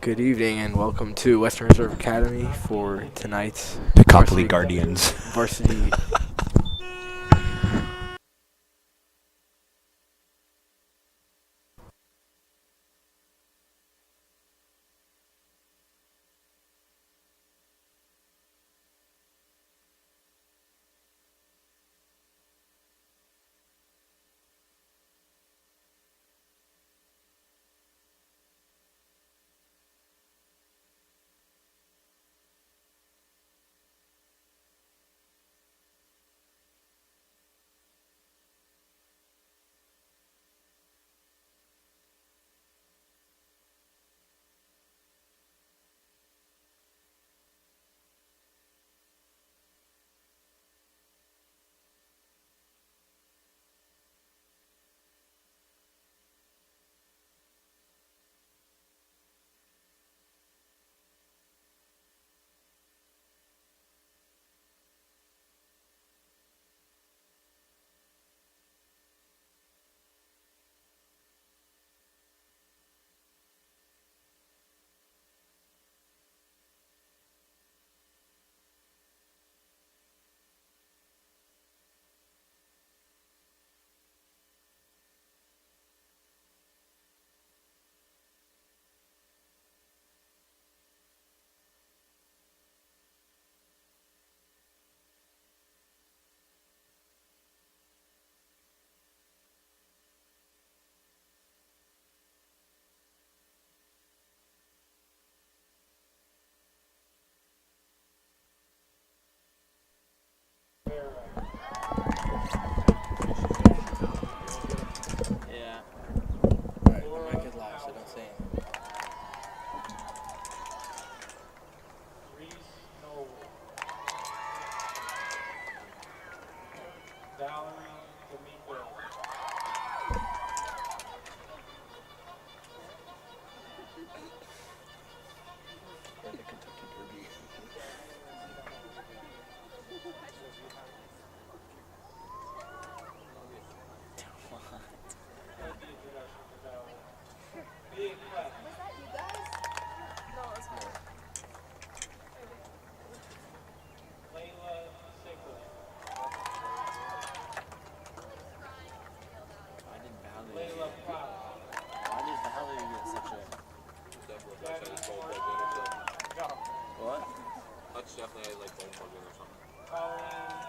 Good evening and welcome to Western Reserve Academy for tonight's The Copley Guardians. varsity. Yeah. Alright, my mic is live, so don't say anything. What? That's definitely like bone plug or something.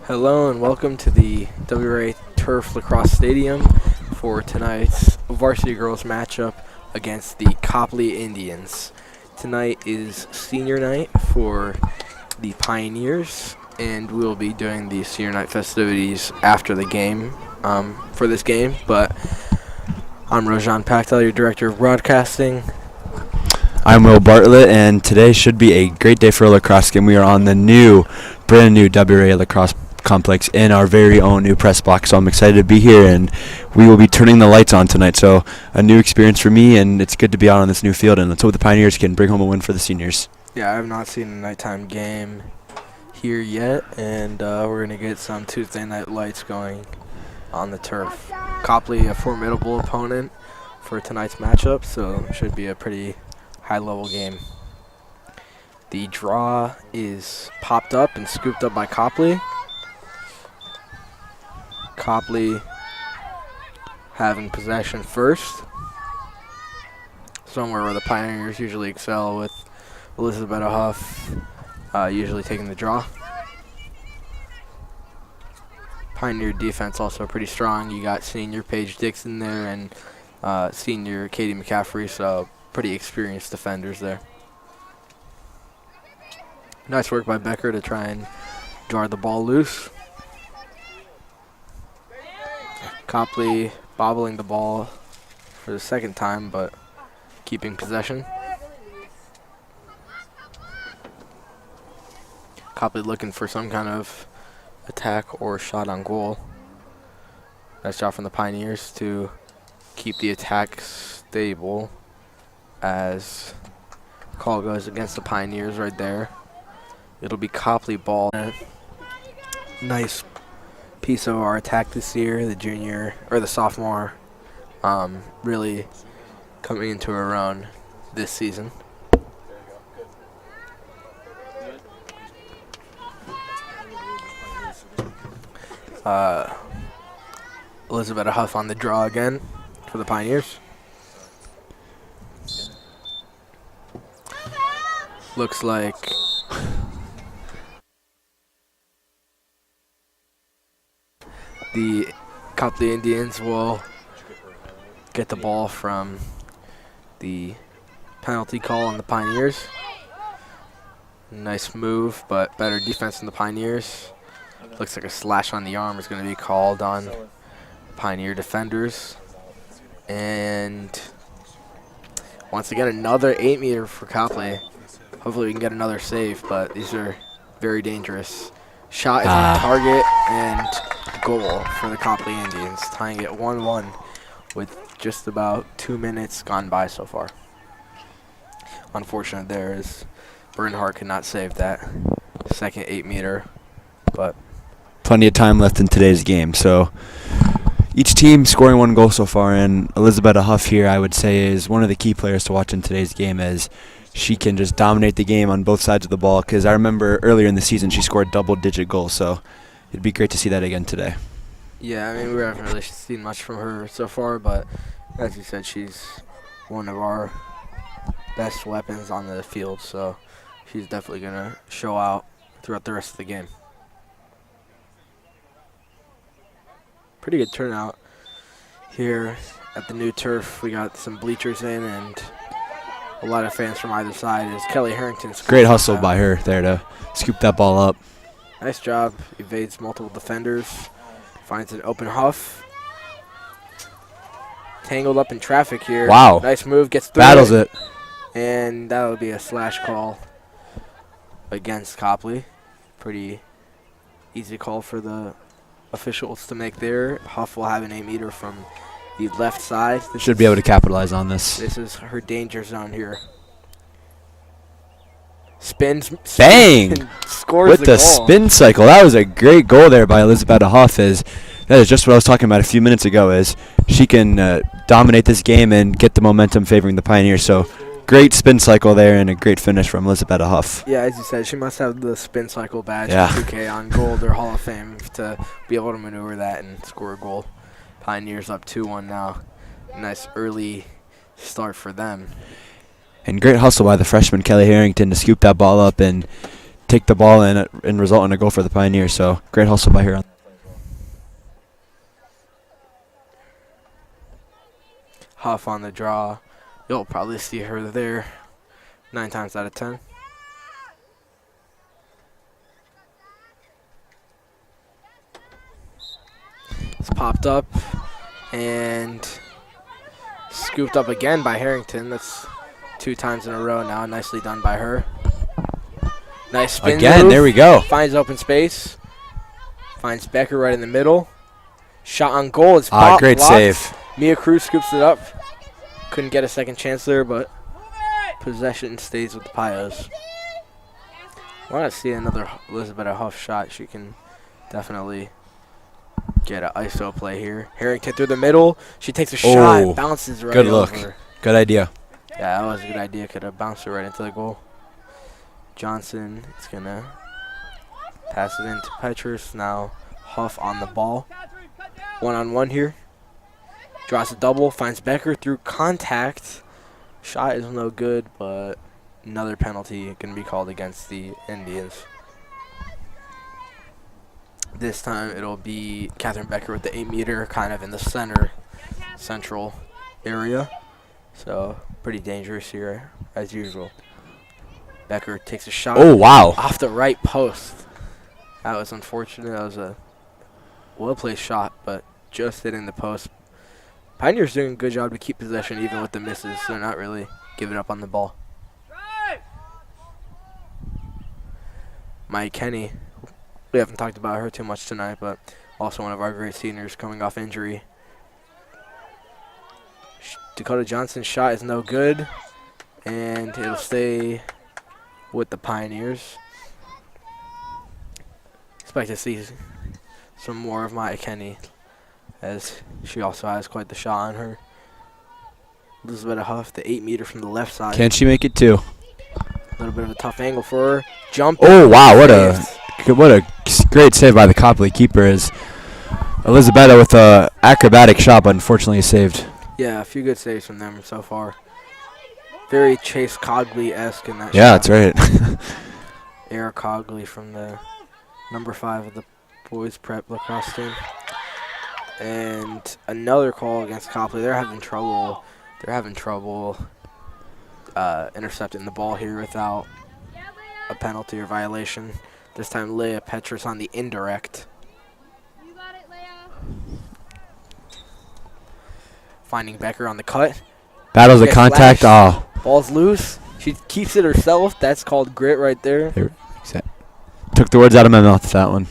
Hello and welcome to the WRA Turf Lacrosse Stadium for tonight's varsity girls matchup against the Copley Indians. Tonight is senior night for the Pioneers, and we'll be doing the senior night festivities after the game for this game. But I'm Rojan Pactel, your director of broadcasting. I'm Will Bartlett, and today should be a great day for a lacrosse game. We are on the brand new WRA lacrosse complex in our very own new press box, so I'm excited to be here, and we will be turning the lights on tonight, so a new experience for me, and it's good to be out on this new field, and let's hope the Pioneers can bring home a win for the seniors. Yeah, I have not seen a nighttime game here yet, and we're going to get some Tuesday night lights going on the turf. Copley, a formidable opponent for tonight's matchup, so it should be a pretty high-level game. The draw is popped up and scooped up by Copley. Copley having possession first, somewhere where the Pioneers usually excel, with Elizabeth Huff usually taking the draw. Pioneer defense also pretty strong. You got senior Paige Dixon there and senior Katie McCaffrey, so pretty experienced defenders there. Nice work by Becker to try and jar the ball loose. Copley bobbling the ball for the second time, but keeping possession. Copley looking for some kind of attack or shot on goal. Nice job from the Pioneers to keep the attack stable as call goes against the Pioneers right there. It'll be Copley ball. Nice piece of our attack this year, the sophomore, really coming into her own this season. Elizabeth Huff on the draw again for the Pioneers. Looks like the Copley Indians will get the ball from the penalty call on the Pioneers. Nice move, but better defense than the Pioneers. Looks like a slash on the arm is going to be called on Pioneer defenders. And once again, another 8-meter for Copley. Hopefully we can get another save, but these are very dangerous. Shot is on target and goal for the Copley Indians, tying it 1-1 with just about 2 minutes gone by so far. Unfortunate there is Bernhardt could not save that second 8-meter, but Plenty of time left in today's game, so each team scoring one goal so far, and Elizabeth Huff here, I would say, is one of the key players to watch in today's game, as she can just dominate the game on both sides of the ball, because I remember earlier in the season she scored double-digit goals, so it'd be great to see that again today. yeah, I mean, we haven't really seen much from her so far, but as you said, she's one of our best weapons on the field, so she's definitely going to show out throughout the rest of the game. Pretty good turnout here at the new turf. We got some bleachers in and a lot of fans from either side as Kelly Harrington's Great hustle by her there to scoop that ball up. Nice job. Evades multiple defenders. Finds an open Huff. Tangled up in traffic here. Wow. Nice move. Gets through. Battles it. And that would be a slash call against Copley. Pretty easy call for the officials to make there. Huff will have an 8-meter from the left side. Should be able to capitalize on this. This is her danger zone here. Spins. Bang! Scores With the the goal. spin cycle. That was a great goal there by Elizabeth Huff. That is just what I was talking about a few minutes ago, is she can dominate this game and get the momentum favoring the Pioneers. So great spin cycle there and a great finish from Elizabeth Huff. Yeah, as you said, she must have the spin cycle badge Yeah. in 2K on Gold or Hall of Fame to be able to maneuver that and score a goal. Pioneers up 2-1 now. Nice early start for them. And great hustle by the freshman Kelly Harrington to scoop that ball up and take the ball and result in a goal for the Pioneers. So great hustle by her. Huff on the draw. You'll probably see her there 9 times out of 10. It's popped up and scooped up again by Harrington. That's 2 times in a row now. Nicely done by her. Nice spin Again, move. there we go. Finds open space. Finds Becker right in the middle. Shot on goal. It's blocked. Great save. Mia Cruz scoops it up. Couldn't get a second chance there, but possession stays with the Pios. I want to see another Elizabeth Huff shot. She can definitely get an ISO play here. Harrington through the middle. She takes a shot. Bounces right good look. over. Good idea. Yeah, that was a good idea. Could have bounced it right into the goal. Johnson is going to pass it into Petrus. Now Huff on the ball. 1-on-1 here. Draws a double. Finds Becker through contact. Shot is no good, but another penalty going to be called against the Indians. This time it'll be Catherine Becker with the 8-meter kind of in the central area. So pretty dangerous here as usual. Becker takes a shot. Oh, wow. Off the right post. That was unfortunate. That was a well-placed shot, but just hitting the post. Pioneers doing a good job to keep possession even with the misses. They're not really giving up on the ball. Mike Kenny. We haven't talked about her too much tonight, but also one of our great seniors coming off injury. Dakota Johnson's shot is no good, and it'll stay with the Pioneers. Expect to see some more of Maya Kenny, as she also has quite the shot on her. Elizabeth Huff, the 8-meter from the left side. Can she make it too? A little bit of a tough angle for her. Jump. Oh, wow. What a great save by the Copley keeper. Is Elizabeth with a acrobatic shot, but unfortunately saved. Yeah, a few good saves from them so far. Very Chase Cogley-esque in that Yeah, shot. that's right. Eric Cogley from the number 5 of the boys prep lacrosse team. And another call against Copley. They're having trouble. Intercepting the ball here without a penalty or violation. This time Leah Petrus on the indirect. You got it, Leah. Finding Becker on the cut. Battles the Gets contact. lashed. Oh, Ball's loose. She keeps it herself. That's called grit right there. took the words out of my mouth with that one.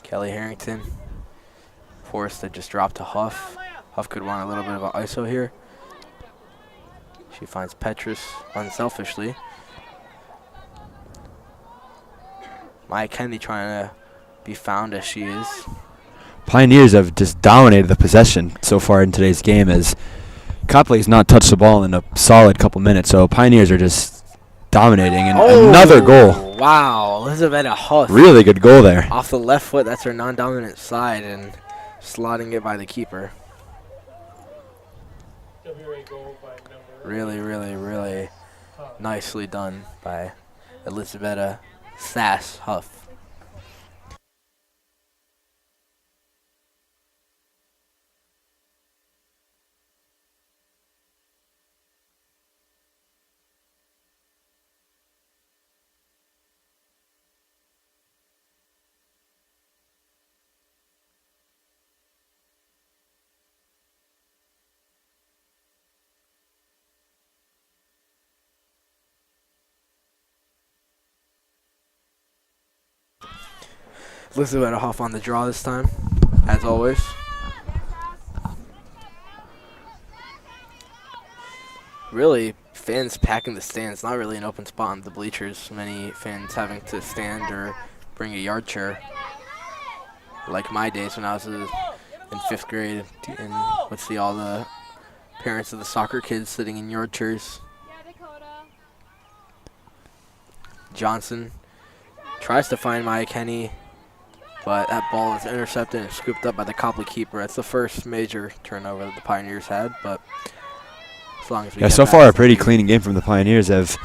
Kelly Harrington forced to just drop to Huff. Huff could want a little bit of an ISO here. She finds Petrus unselfishly. Maya Kennedy trying to be found as she is. Pioneers have just dominated the possession so far in today's game, as Copley's not touched the ball in a solid couple minutes. So Pioneers are just dominating, and another goal. Wow, Elizabeth Huff. Really good goal there. Off the left foot, that's her non-dominant side, and slotting it by the keeper. WRA goal by number Really nicely done by Elizabeth Sass Huff. Elizabeth Huff on the draw this time, as always. Really, fans packing the stands. Not really an open spot on the bleachers. Many fans having to stand or bring a yard chair. Like my days when I was in 5th grade and would see all the parents of the soccer kids sitting in yard chairs. Yeah, Dakota. Johnson tries to find Maya Kenny, but that ball is intercepted and scooped up by the Copley keeper. That's the first major turnover that the Pioneers had, but as long as we get So past far a it, pretty clean game from the Pioneers. Have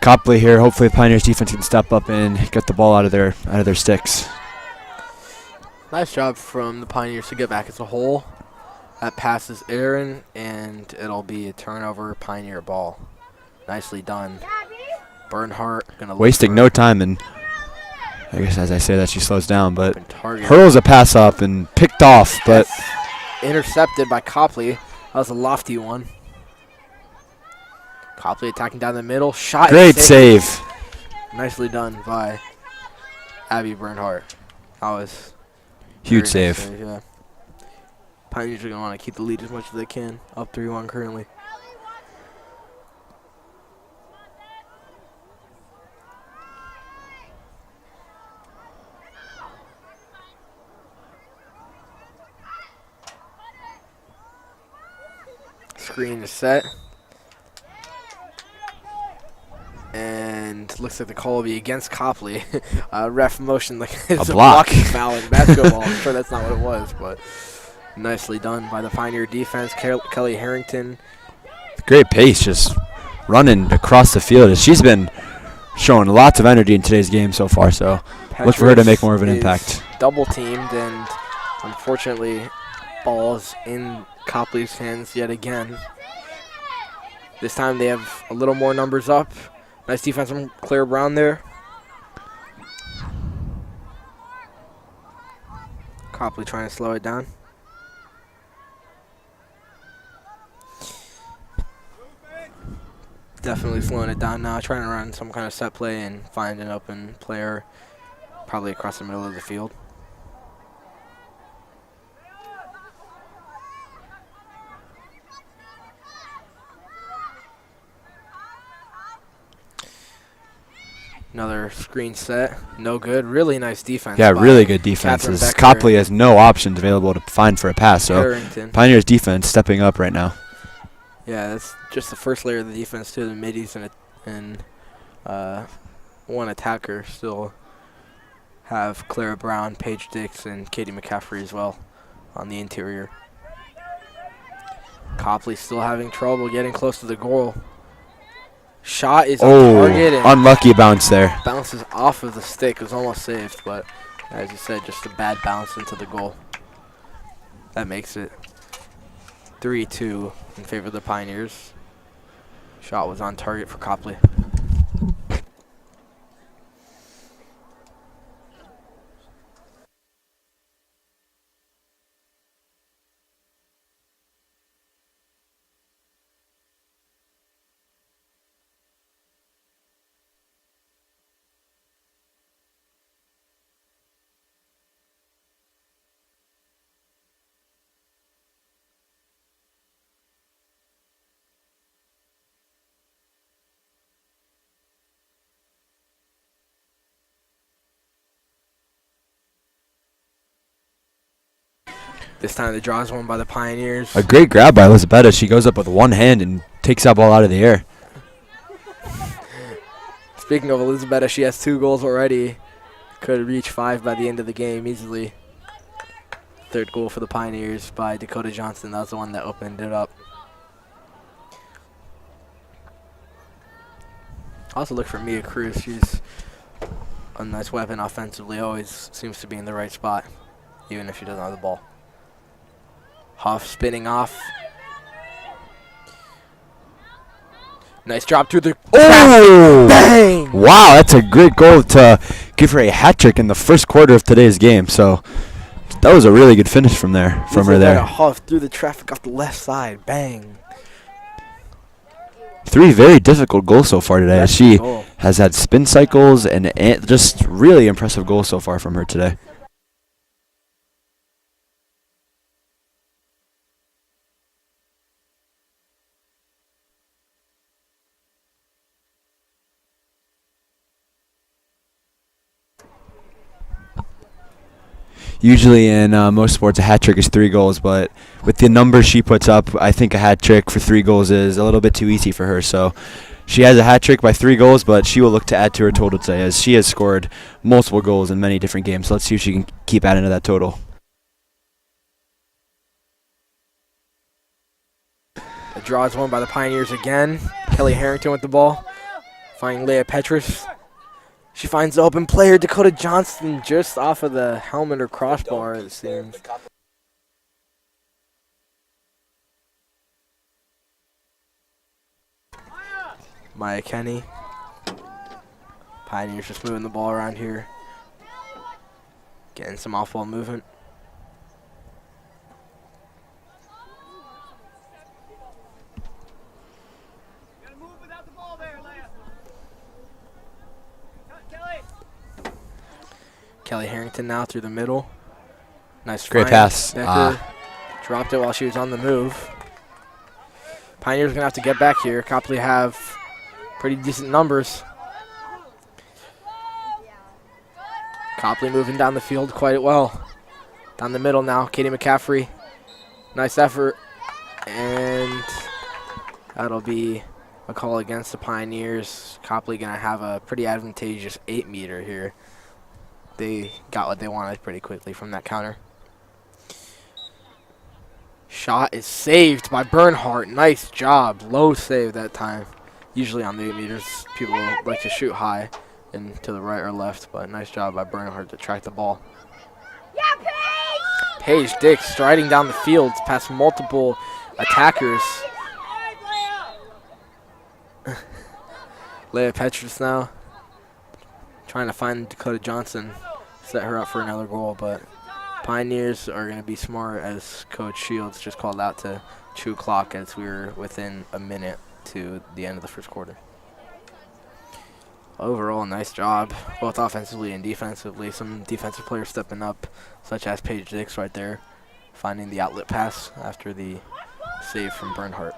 Copley here. Hopefully the Pioneers defense can step up and get the ball out of their sticks. Nice job from the Pioneers to get back as a whole. That passes Aaron, and it'll be a turnover, Pioneer ball. Nicely done. Bernhardt gonna Wasting no time, and I guess as I say that she slows down, but target. hurls a pass up and picked off, but Intercepted by Copley. That was a lofty one. Copley attacking down the middle. Shot. great save. Nicely done by Abby Bernhardt. That was Huge very nice save. Yeah. Pioneers are going to want to keep the lead as much as they can. Up 3-1 currently. Screen is set. And looks like the call will be against Copley. Ref motioned like it's a block. blocking foul in basketball. I'm sure that's not what it was, but nicely done by the Pioneer defense. Kelly Harrington. Great pace, just running across the field. She's been showing lots of energy in today's game so far, so look for her to make more of an impact. Double teamed, and unfortunately, ball's in Copley's hands yet again. This time they have a little more numbers up. Nice defense from Claire Brown there. Copley trying to slow it down. Definitely slowing it down now. Trying to run some kind of set play and find an open player probably across the middle of the field. Another screen set. No good. Really nice defense. Yeah, by really good Catherine defenses. Becker Copley has no options available to find for a pass, so Harrington. Pioneers defense stepping up right now. Yeah, that's just the first layer of the defense too. The middies and one attacker still have Clara Brown, Paige Dix, and Katie McCaffrey as well on the interior. Copley still having trouble getting close to the goal. Shot is on target and unlucky bounce there. bounces off of the stick. It was almost saved, but as you said, just a bad bounce into the goal. That makes it 3-2 in favor of the Pioneers. Shot was on target for Copley. This time the draw is won by the Pioneers. A great grab by Elizabeth. She goes up with one hand and takes that ball out of the air. Speaking of Elizabeth, she has 2 goals already. Could reach 5 by the end of the game easily. Third goal for the Pioneers by Dakota Johnson. That was the one that opened it up. Also look for Mia Cruz. She's a nice weapon offensively. Always seems to be in the right spot, even if she doesn't have the ball. Huff spinning off. Nice drop through the Oh! Bang! Wow, that's a great goal to give her a hat trick in the first quarter of today's game. So that was a really good finish from her there. Huff through the traffic off the left side. Bang. 3 very difficult goals so far today. That's She the goal. has had spin cycles and just really impressive goals so far from her today. Usually in most sports, a hat trick is 3 goals, but with the numbers she puts up, I think a hat trick for 3 goals is a little bit too easy for her. So she has a hat trick by 3 goals, but she will look to add to her total today, as she has scored multiple goals in many different games. So let's see if she can keep adding to that total. The draw is won by the Pioneers again. Kelly Harrington with the ball. Finding Leah Petrus. She finds the open player, Dakota Johnston, just off of the helmet or crossbar, it seems. Maya Kenny. Pioneers just moving the ball around here. Getting some off-ball movement. Kelly Harrington now through the middle. Nice Great find. pass. Becker dropped it while she was on the move. Pioneers going to have to get back here. Copley have pretty decent numbers. Copley moving down the field quite well. Down the middle now, Katie McCaffrey. Nice effort. And that'll be a call against the Pioneers. Copley going to have a pretty advantageous 8-meter here. They got what they wanted pretty quickly from that counter. Shot is saved by Bernhardt. Nice job. Low save that time. Usually on the 8 meters, people like to shoot high and to the right or left, but nice job by Bernhardt to track the ball. Yeah, Paige Dix striding down the field past multiple attackers. Leah Petrus now trying to find Dakota Johnson, set her up for another goal, but Pioneers are going to be smart, as Coach Shields just called out, to chew clock as we were within a minute to the end of the first quarter. Overall, nice job, both offensively and defensively. Some defensive players stepping up, such as Paige Dix right there, finding the outlet pass after the save from Bernhardt.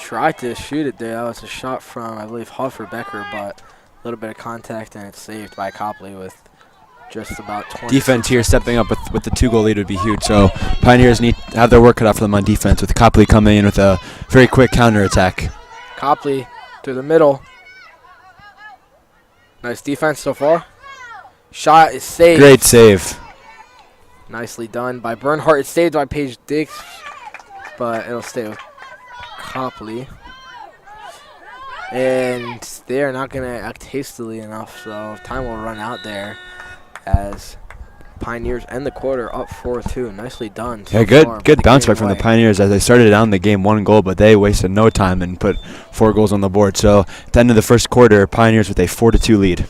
Tried to shoot it there. That was a shot from, I believe, Huff or Becker, but a little bit of contact, and it's saved by Copley with just about 20. Defense here stepping up with the 2-goal lead would be huge. So Pioneers need to have their work cut out for them on defense, with Copley coming in with a very quick counterattack. Copley through the middle. Nice defense so far. Shot is saved. Great save. Nicely done by Bernhardt. It's saved by Paige Dix, but it'll stay with Copley. And they're not going to act hastily enough, so time will run out there as Pioneers end the quarter up 4-2. Nicely done. So Yeah, far, good but bounce they back from the gave away. Pioneers as they started down the game 1 goal, but they wasted no time and put 4 goals on the board. So at the end of the first quarter, Pioneers with a 4-2 lead.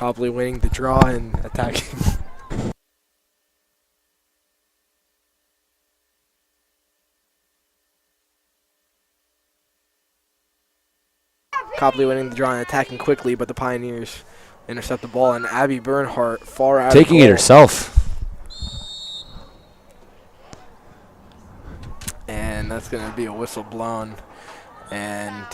Copley winning the draw and attacking. Copley winning the draw and attacking quickly, but the Pioneers intercept the ball, and Abby Bernhardt far out. Taking of it goal. herself. And that's going to be a whistle blown. And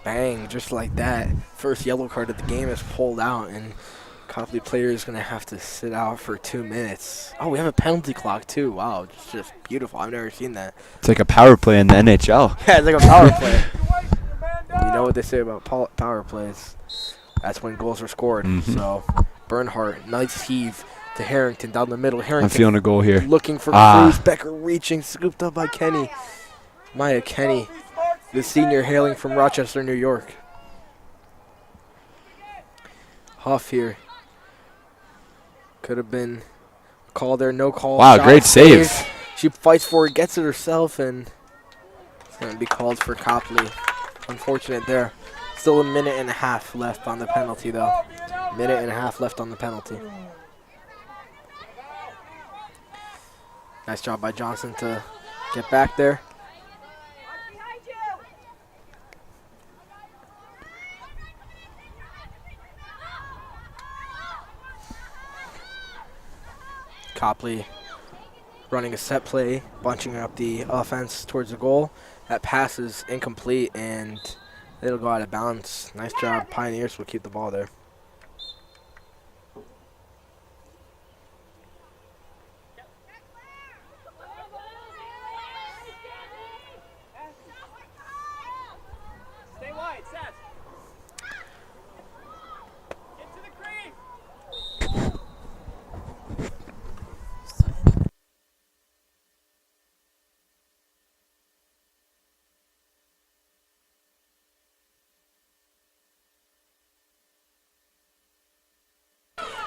bang, just like that. First yellow card of the game is pulled out, and Copley player is going to have to sit out for 2 minutes. Oh, we have a penalty clock, too. Wow, it's just beautiful. I've never seen that. It's like a power play in the NHL. Yeah, it's like a power play. You know what they say about power plays. That's when goals are scored. So, Bernhardt, nice heave to Harrington down the middle. Harrington I'm feeling a goal here. looking for Cruz. Becker reaching, scooped up by Kenny. Maya Kenny, the senior hailing from Rochester, New York. Huff here. Could have been a call there, no call. Wow, Shot great save. saved. She fights for it, gets it herself, and it's going to be called for Copley. Unfortunate there. Still a minute and a half left on the penalty, though. Minute and a half left on the penalty. Nice job by Johnson to get back there. Copley running a set play, bunching up the offense towards the goal. That pass is incomplete, and it'll go out of bounds. Nice job. Pioneers will keep the ball there. Stay wide, Seth. Get to the crease.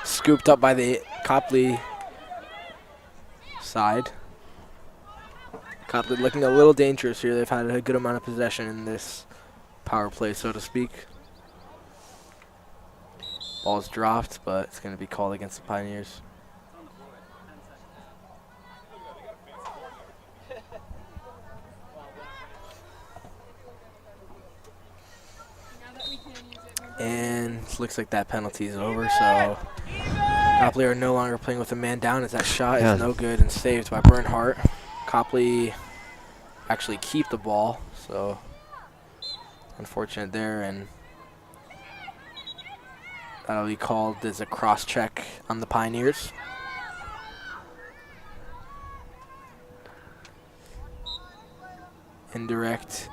Scooped up by the Copley side. Copley looking a little dangerous here. They've had a good amount of possession in this power play, so to speak. Ball's dropped, but it's going to be called against the Pioneers. And looks like that penalty is over, so Copley are no longer playing with a man down as that shot is no good and saved by Bernhardt. Copley actually keep the ball, so unfortunate there, and that'll be called as a cross check on the Pioneers. Indirect.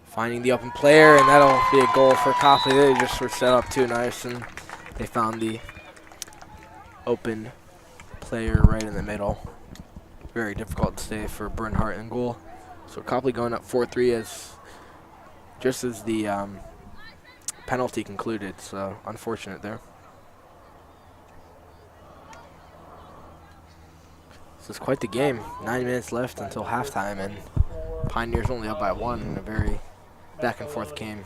Finding the open player, and that'll be a goal for Copley. They just were set up too nice, and they found the open player right in the middle. Very difficult to save for Bernhardt in goal. So Copley going up 4-3 as just as the penalty concluded. So unfortunate there. This is quite the game. 9 minutes left until halftime, and Pioneers only up by 1 in a very back and forth game.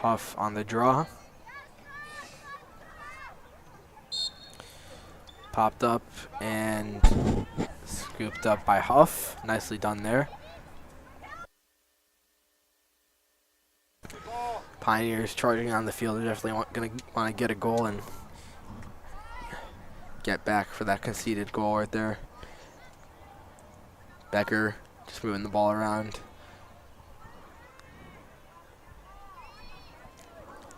Huff on the draw. Popped up and scooped up by Huff. Nicely done there. Pioneers charging on the field. They're definitely going to want to get a goal and get back for that conceded goal right there. Becker just moving the ball around.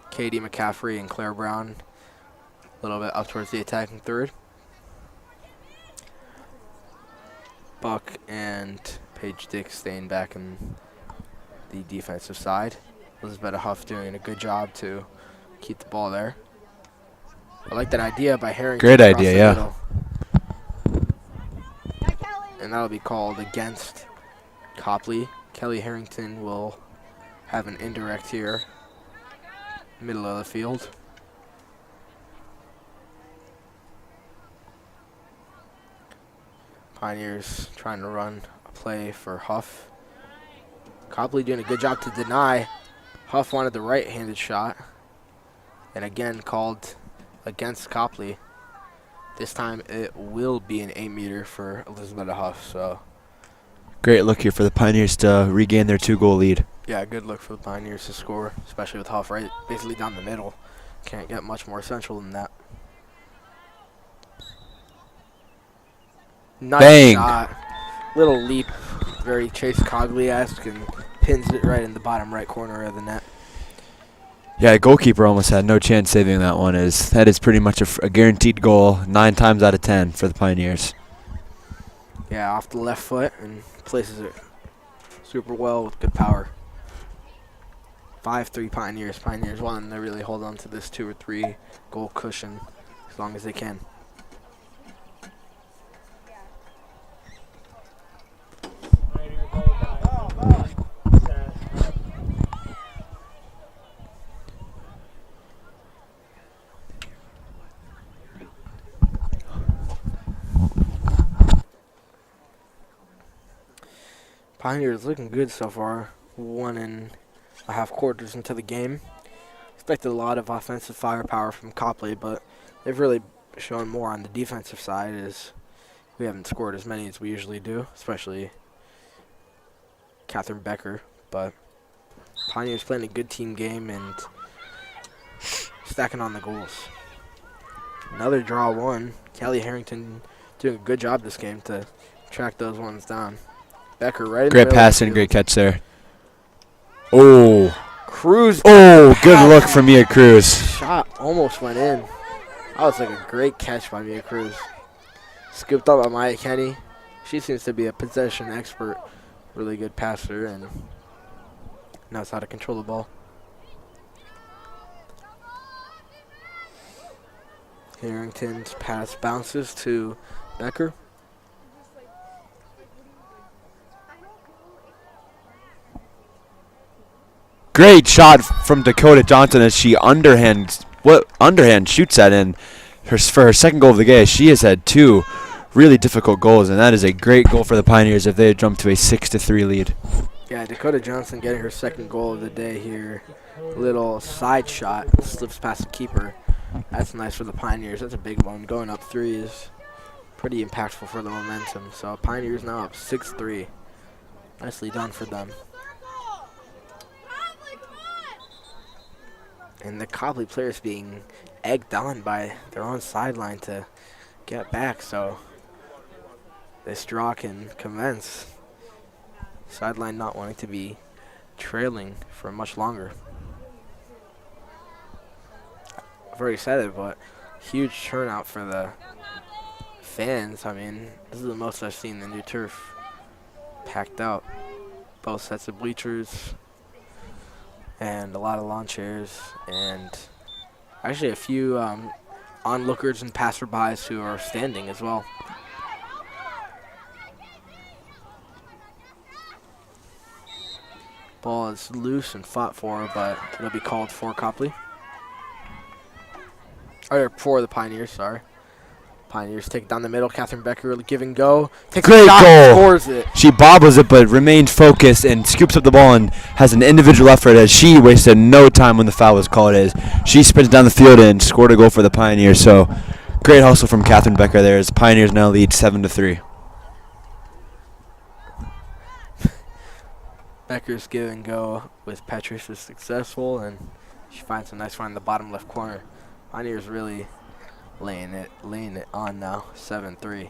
Katie McCaffrey and Claire Brown a little bit up towards the attacking third. Buck and Paige Dick staying back in the defensive side. Elizabeth Huff doing a good job to keep the ball there. I like that idea by Harrington. Great across idea, the yeah. middle. And that'll be called against Copley. Kelly Harrington will have an indirect here, middle of the field. Pioneers trying to run a play for Huff. Copley doing a good job to deny. Huff wanted the right-handed shot. And again called against Copley. This time it will be an 8-meter for Elizabeth Huff. So Great look here for the Pioneers to regain their 2-goal lead. yeah, good look for the Pioneers to score, especially with Huff right basically down the middle. Can't get much more central than that. Nice Bang. shot. Little leap, very Chase Cogley-esque, and pins it right in the bottom right corner of the net. Yeah, goalkeeper almost had no chance saving that one. That is pretty much a guaranteed goal 9 times out of 10 for the Pioneers. Yeah, off the left foot and places it super well with good power. 5-3 Pioneers. Pioneers want to really hold on to this 2 or 3 goal cushion as long as they can. Pioneers looking good so far. 1.5 quarters into the game. Expected a lot of offensive firepower from Copley, but they've really shown more on the defensive side as we haven't scored as many as we usually do, especially Catherine Becker. But Pioneers playing a good team game and stacking on the goals. Another draw one. Kelly Harrington doing a good job this game to track those ones down. Becker right in the Great middle pass of the and field. great catch there. Oh. Cruz. Oh, good look from Mia Cruz. Shot almost went in. That was like a great catch by Mia Cruz. Scooped up by Maya Kenny. She seems to be a possession expert. Really good passer and knows how to control the ball. Harrington's pass bounces to Becker. Great shot from Dakota Johnson as she underhand shoots that in for her second goal of the game. She has had 2 really difficult goals, and that is a great goal for the Pioneers if they had jumped to a 6-3 lead. Yeah, Dakota Johnson getting her second goal of the day here. Little side shot, slips past the keeper. That's nice for the Pioneers. That's a big one. Going up 3 is pretty impactful for the momentum. So Pioneers now up 6-3. Nicely done for them. And the Copley players being egged on by their own sideline to get back, so this draw can commence. Sideline not wanting to be trailing for much longer. Very excited, but huge turnout for the fans. I mean, this is the most I've seen the new turf packed out. Both sets of bleachers and a lot of lawn chairs, and actually a few onlookers and passerbys who are standing as well. Ball is loose and fought for, but it'll be called for Copley. Or for the Pioneers, sorry. Pioneers take it down the middle. Catherine Becker give and go. Takes Great a shot, goal. scores it. She bobbles it but remained focused and scoops up the ball and has an individual effort as she wasted no time when the foul was called. As she sprinted down the field and scored a goal for the Pioneers. So great hustle from Catherine Becker there as Pioneers now lead 7-3. Becker's give and go with Petrus is successful, and she finds a nice one in the bottom left corner. Pioneers really laying it on now, 7-3.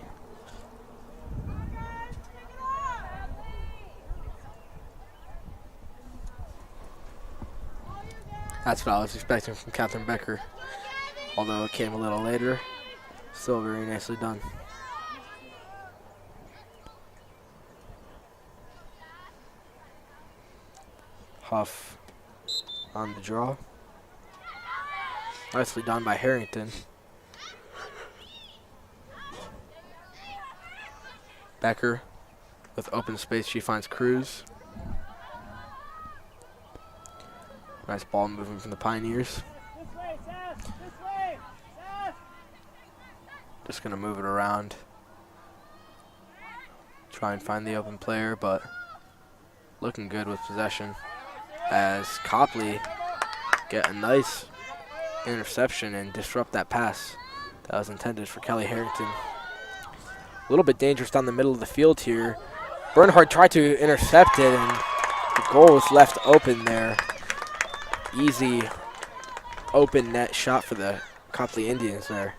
That's what I was expecting from Catherine Becker, although it came a little later. Still very nicely done. Huff on the draw. Nicely done by Harrington. Becker with open space. She finds Cruz. Nice ball movement from the Pioneers. Just going to move it around. Try and find the open player, but looking good with possession as Copley get a nice interception and disrupt that pass that was intended for Kelly Harrington. A little bit dangerous down the middle of the field here. Bernhardt tried to intercept it, and the goal was left open there. Easy open net shot for the Copley Indians there.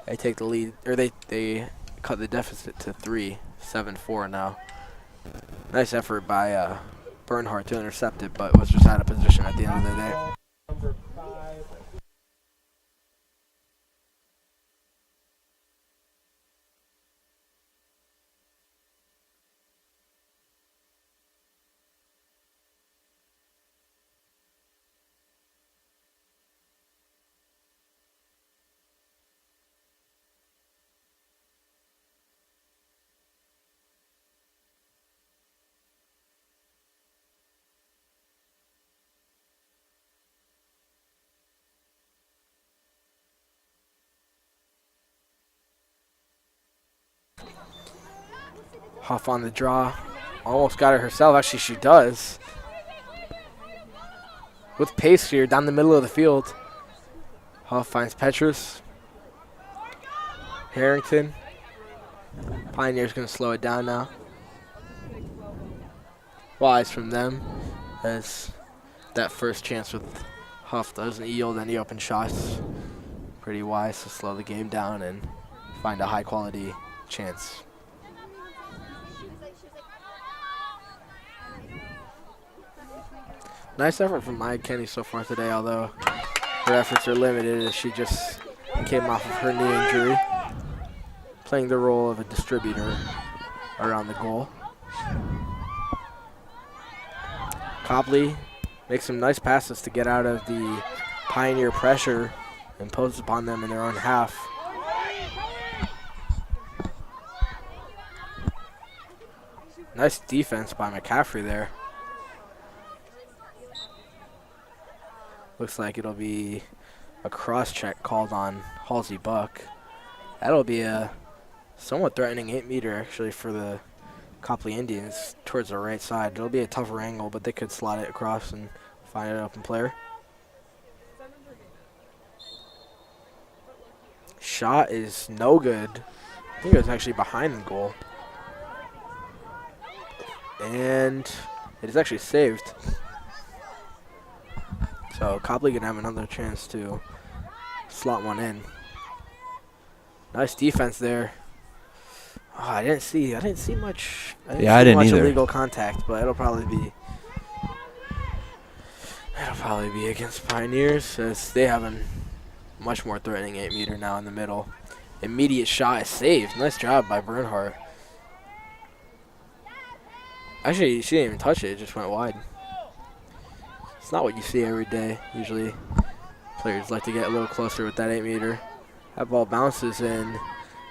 They take the lead, or they cut the deficit to 3, 7-4 now. Nice effort by Bernhardt to intercept it, but was just out of position at the end of the day. Huff on the draw. Almost got it herself. Actually, she does. With pace here down the middle of the field. Huff finds Petrus. Harrington. Pioneers going to slow it down now. Wise from them, as that first chance with Huff doesn't yield any open shots. Pretty wise to slow the game down and find a high quality chance. Nice effort from Maya Kenny so far today, although her efforts are limited as she just came off of her knee injury, playing the role of a distributor around the goal. Copley makes some nice passes to get out of the Pioneer pressure and impose upon them in their own half. Nice defense by McCaffrey there. Looks like it'll be a cross-check called on Halsey Buck. That'll be a somewhat threatening 8-meter actually for the Copley Indians towards the right side. It'll be a tougher angle, but they could slot it across and find an open player. Shot is no good. I think it was actually behind the goal. And it is actually saved. So Copley can have another chance to slot one in. Nice defense there. Oh, I didn't see much. I didn't see much illegal contact, but it'll probably be against Pioneers as they have a much more threatening 8-meter now in the middle. Immediate shot is saved. Nice job by Bernhardt. Actually, she didn't even touch it. It just went wide. It's not what you see every day. Usually players like to get a little closer with that 8-meter. That ball bounces in.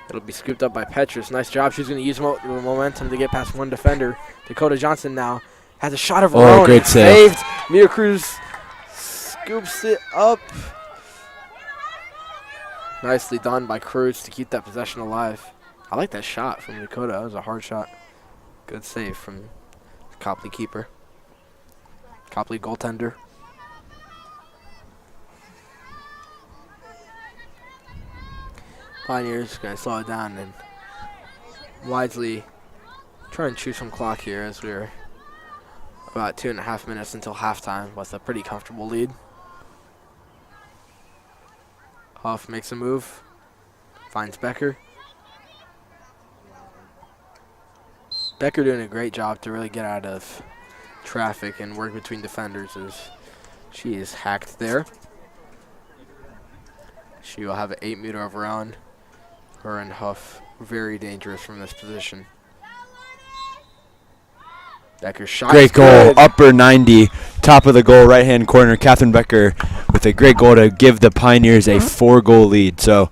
It'll be scooped up by Petrus. Nice job. She's going to use the momentum to get past one defender. Dakota Johnson now has a shot of her own. Great save. Saved. Mia Cruz scoops it up. Nicely done by Cruz to keep that possession alive. I like that shot from Dakota. That was a hard shot. Good save from the Copley keeper. Copley goaltender. Pioneers going to slow it down and wisely try and chew some clock here as we're about 2.5 minutes until halftime with a pretty comfortable lead. Huff makes a move, finds Becker. Becker doing a great job to really get out of traffic and work between defenders as she is hacked there. She will have an 8-meter of her own. Her and Huff very dangerous from this position. Becker's shot. Great goal, upper 90 top of the goal, right-hand corner, Catherine Becker with a great goal to give the Pioneers a 4-goal lead. So,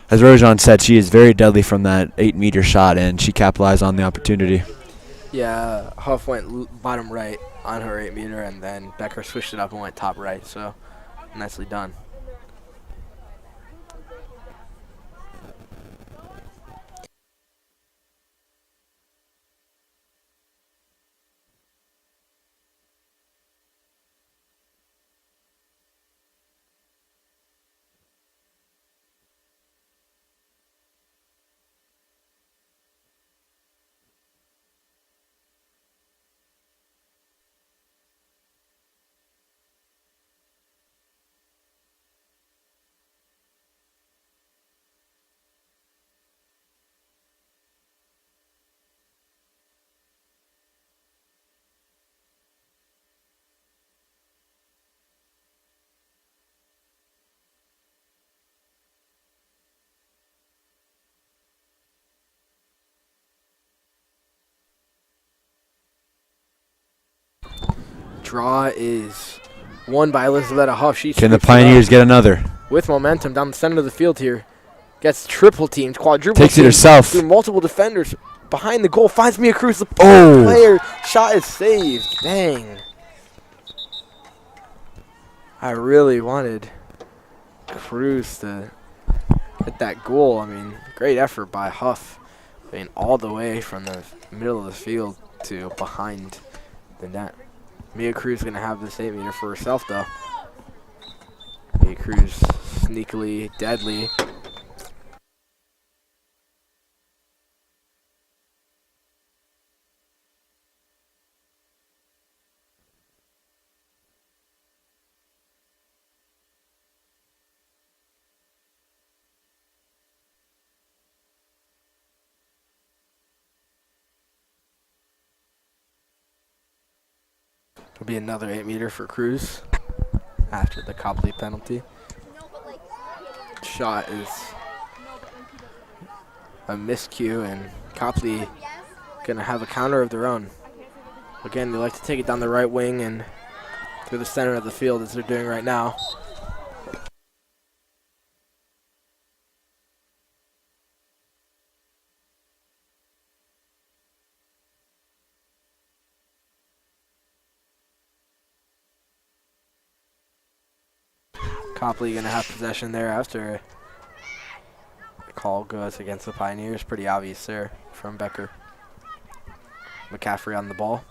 as Rojan said, she is very deadly from that 8-meter shot, and she capitalized on the opportunity. Yeah, Huff went bottom right on her 8-meter, and then Becker switched it up and went top right. So, nicely done. Draw is won by Elizabeth Huff. She Can the scoops it Pioneers up get another? with momentum down the center of the field here. Gets triple teamed, quadruple Takes it teamed herself. through multiple defenders. Behind the goal, finds Mia Cruz. The Oh. player shot is saved. Dang. I really wanted Cruz to get that goal. I mean, great effort by Huff. I mean, all the way from the middle of the field to behind the net. Mia Cruz going to have this 8-meter for herself, though. Mia Cruz sneakily, deadly. Will be another 8-meter for Cruz after the Copley penalty. Shot is a miscue, and Copley gonna have a counter of their own. Again, they like to take it down the right wing and through the center of the field as they're doing right now. Copley gonna have possession there after the call goes against the Pioneers. Pretty obvious there from Becker. McCaffrey on the ball.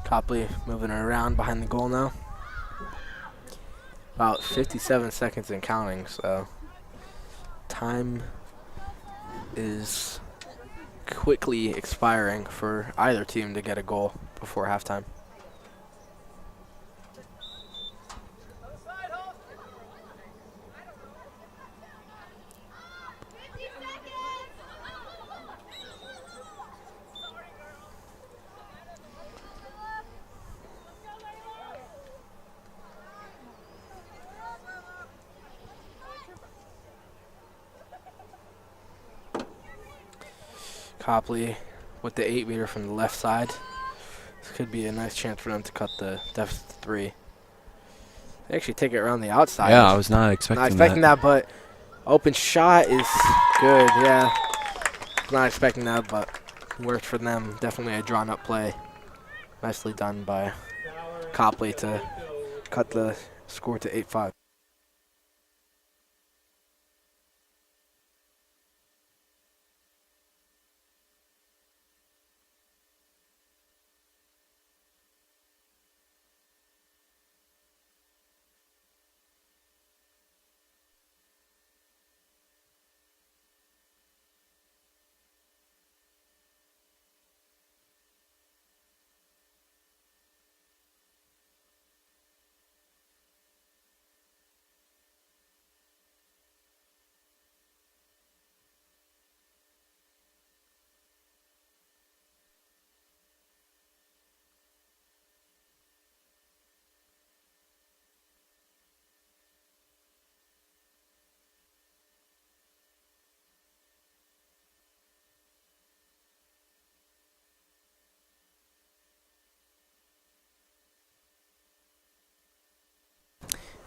Copley moving it around behind the goal now. About 57 seconds and counting, so time is quickly expiring for either team to get a goal before halftime. Copley with the 8-meter from the left side. This could be a nice chance for them to cut the deficit to 3. They actually take it around the outside. Yeah, I was not expecting that, but open shot is good, yeah. Not expecting that, but worked for them. Definitely a drawn-up play. Nicely done by Copley to cut the score to 8-5.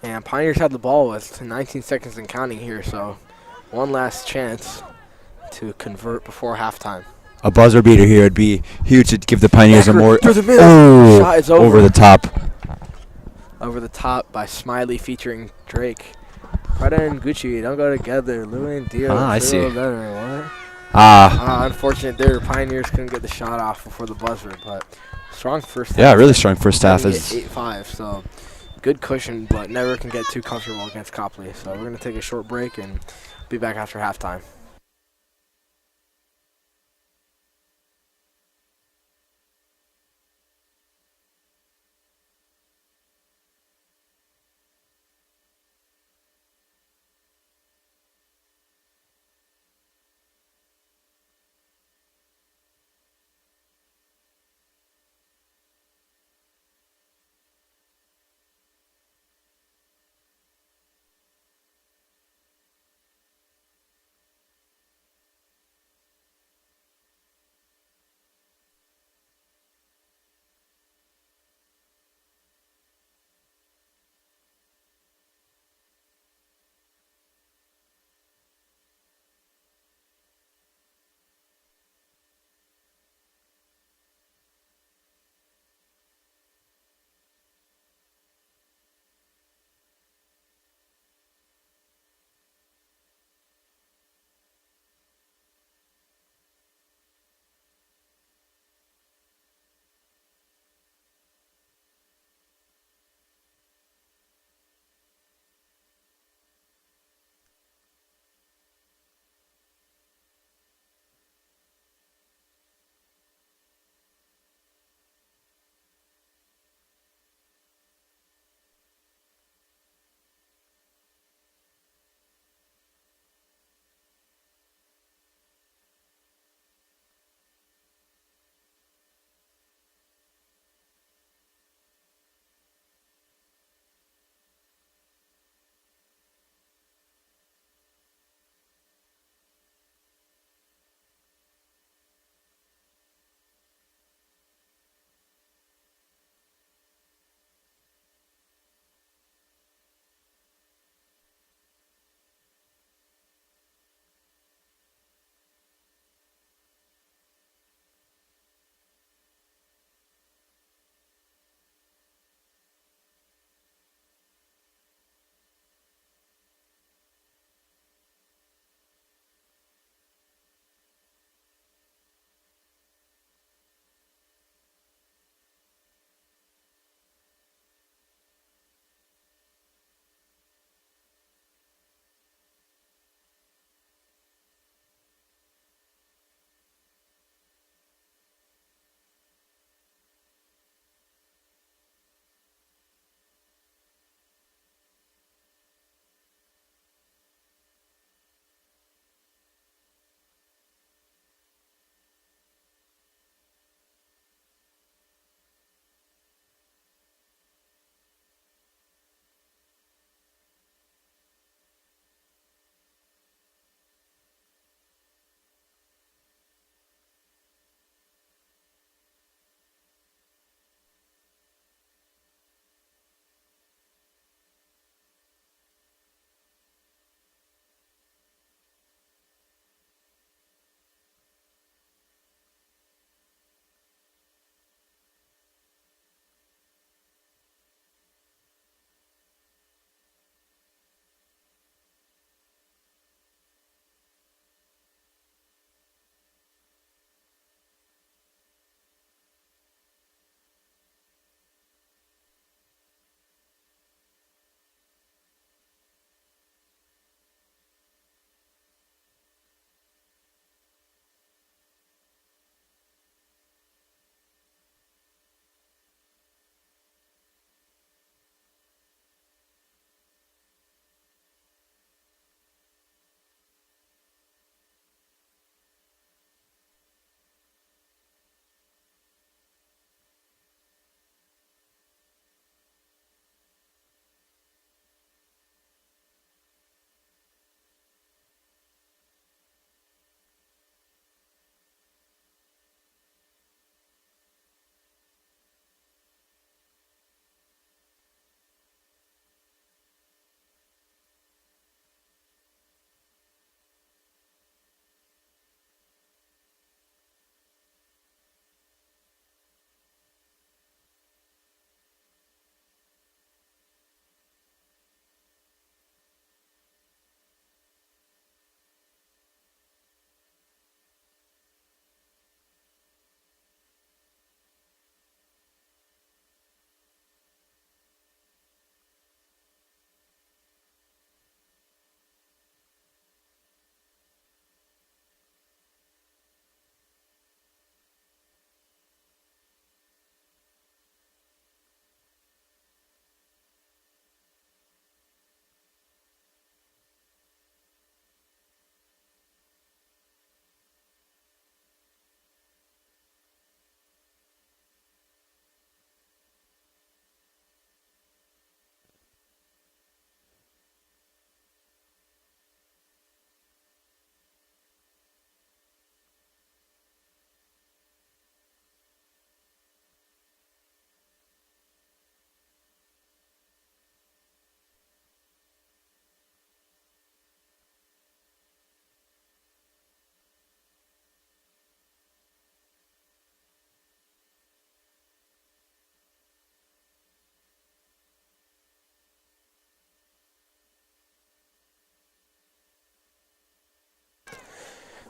And Pioneers had the ball with 19 seconds and counting here, so one last chance to convert before halftime. A buzzer beater here would be huge to give the Pioneers a more. Through the middle. Oh, Shot is over. over the top. Over the top by Smiley featuring Drake. Prada and Gucci don't go together. Louis and Dio. I see. What? Ah, Unfortunate there. Pioneers couldn't get the shot off before the buzzer, but strong first half. yeah, really strong first half. Having Is it 8-5, so good cushion, but never can get too comfortable against Copley. So we're going to take a short break and be back after halftime.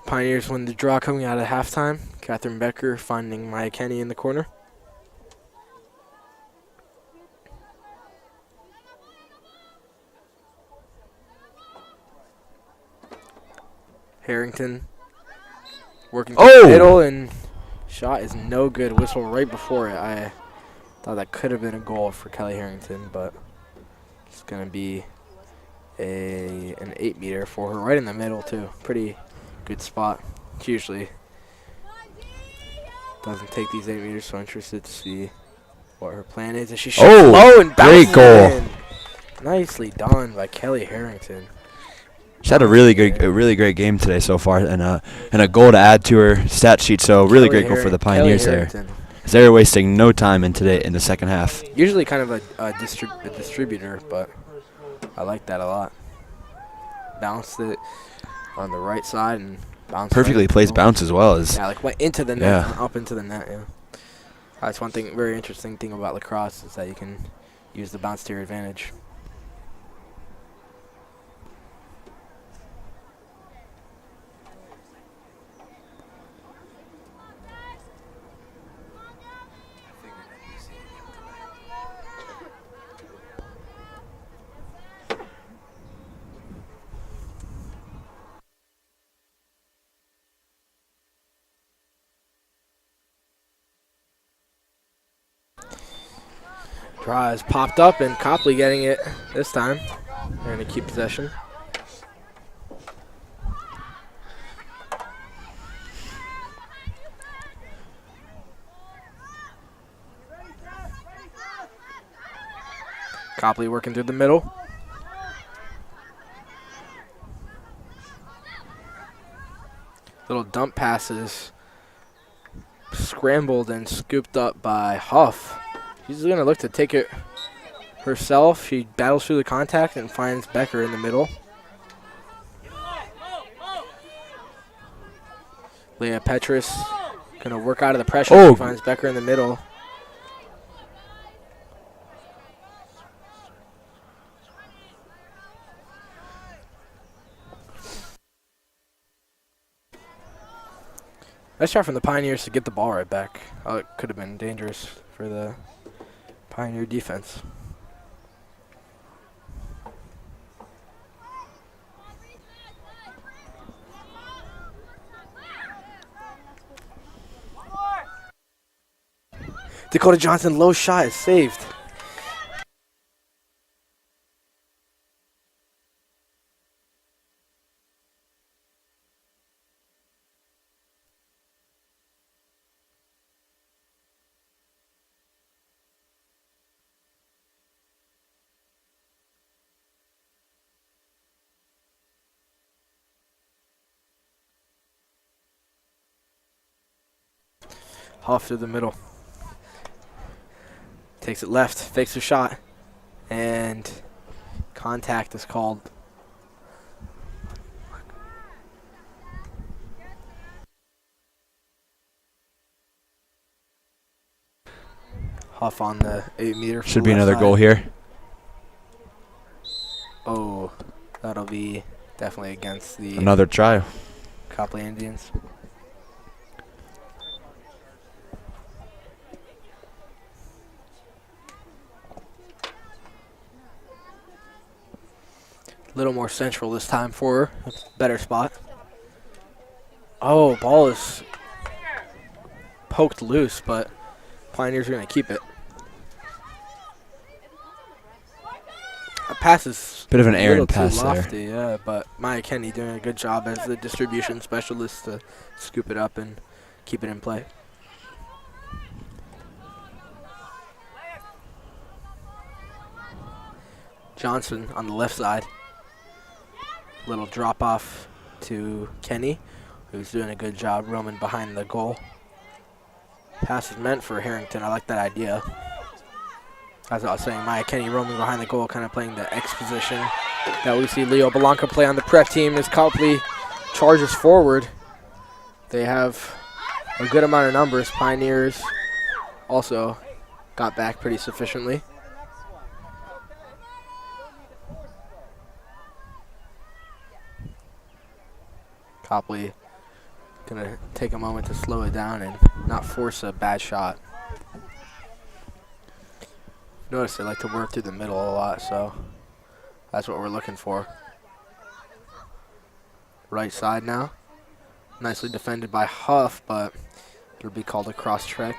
Pioneers win the draw coming out of halftime. Catherine Becker finding Maya Kenny in the corner. Harrington working through the middle, and shot is no good. Whistle right before it. I thought that could have been a goal for Kelly Harrington, but it's going to be an 8-meter for her right in the middle, too. Pretty good spot. She usually doesn't take these 8 meters, so interested to see what her plan is. And she shoots low and bounces great goal. in. Nicely done by Kelly Harrington. She's had a really great game today so far, and a goal to add to her stat sheet. So really great goal for the Pioneers there. They're wasting no time in the second half. Usually kind of a distributor, but I like that a lot. Bounced it on the right side and bounced. Perfectly placed bounce as well as. Yeah, like went into the net, and up into the net. Yeah, that's one thing. Very interesting thing about lacrosse is that you can use the bounce to your advantage. Draw has popped up, and Copley getting it this time. They're going to keep possession. Copley working through the middle. Little dump passes. Scrambled and scooped up by Huff. She's going to look to take it herself. She battles through the contact and finds Becker in the middle. Leah Petrus going to work out of the pressure. She finds Becker in the middle. Nice shot from the Pioneers to get the ball right back. Oh, it could have been dangerous for the Pioneer defense. Dakota Johnson, low shot is saved. Huff to the middle. Takes it left, fakes a shot, and contact is called. Huff on the 8-meter. Should be another goal here. Oh, that'll be definitely against the another try. Copley Indians. A little more central this time for her. Better spot. Oh, ball is poked loose, but Pioneers are going to keep it. A pass is bit of an a errant little too pass lofty, there. yeah, but Maya Kenny doing a good job as the distribution specialist to scoop it up and keep it in play. Johnson on the left side. Little drop off to Kenny, who's doing a good job roaming behind the goal. Pass is meant for Harrington. I like that idea. As I was saying, Maya Kenny roaming behind the goal, kind of playing the X position that we see Leo Belanca play on the prep team as Copley charges forward. They have a good amount of numbers. Pioneers also got back pretty sufficiently. Copley Gonna take a moment to slow it down and not force a bad shot. Notice they like to work through the middle a lot, so that's what we're looking for. Right side now. Nicely defended by Huff, but it'll be called a cross check.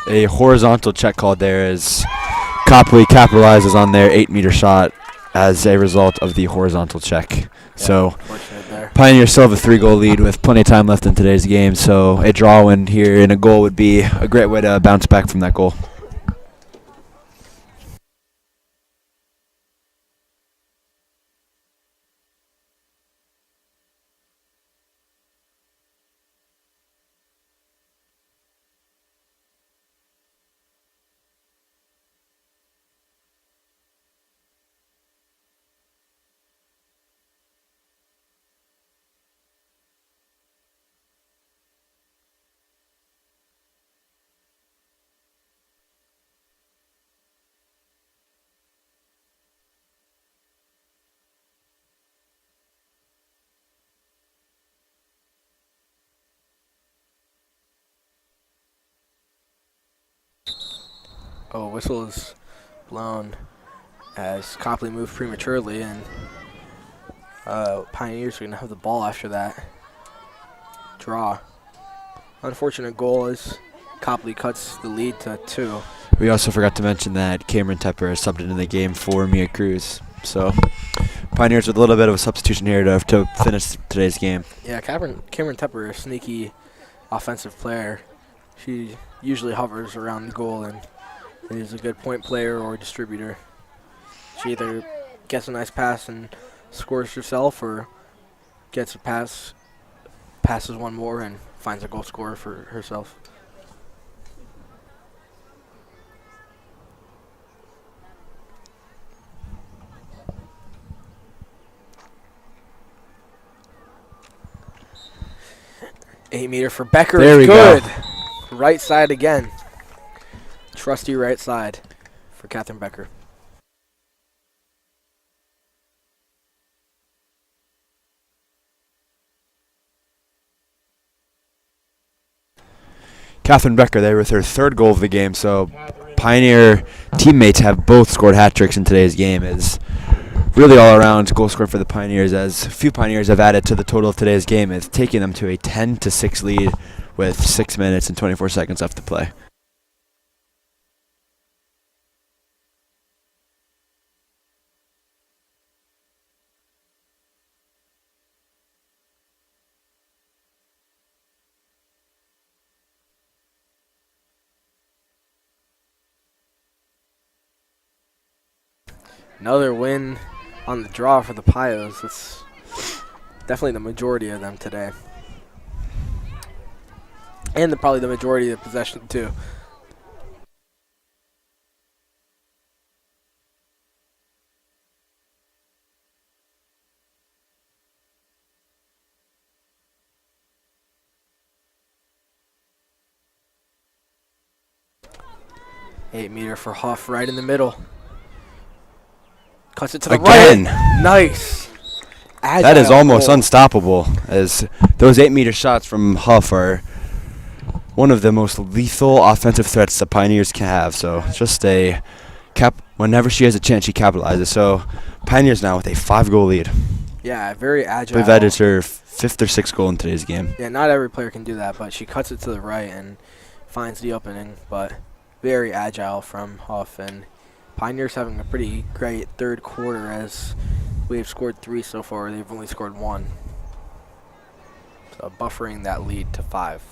A horizontal check called there as Copley capitalizes on their 8-meter shot as a result of the horizontal check. So Fortunate there. Pioneers still have a 3-goal lead with plenty of time left in today's game, so a draw win here and a goal would be a great way to bounce back from that goal. Oh, whistle is blown as Copley moved prematurely, and Pioneers are going to have the ball after that draw. Unfortunate goal as Copley cuts the lead to 2. We also forgot to mention that Cameron Tepper is subbed into the game for Mia Cruz. So Pioneers with a little bit of a substitution here to finish today's game. Yeah, Cameron Tepper, a sneaky offensive player. She usually hovers around the goal and is a good point player or distributor. She either gets a nice pass and scores herself, or gets a pass, passes one more, and finds a goal scorer for herself. Eight-meter for Becker. There we good. go. Right side again. Trusty right side for Catherine Becker. Catherine Becker there with her 3rd goal of the game. So Pioneer teammates have both scored hat tricks in today's game. Is really all around goal scorer for the Pioneers, as a few Pioneers have added to the total of today's game, is taking them to a 10-6 lead with 6 minutes and 24 seconds left to play. Another win on the draw for the Pios. It's definitely the majority of them today. And probably the majority of the possession, too. Eight-meter for Huff right in the middle. Cuts it to the Again. right. Nice. That is Agile almost goal. unstoppable, as those 8-meter shots from Huff are one of the most lethal offensive threats the Pioneers can have. So just a whenever she has a chance, she capitalizes. So Pioneers now with a 5-goal lead. Yeah, very I agile. believe that is her 5th or 6th goal in today's game. Yeah, not every player can do that, but she cuts it to the right and finds the opening. But very agile from Huff, and Pioneers having a pretty great 3rd quarter, as we've scored 3 so far. They've only scored 1. So buffering that lead to 5.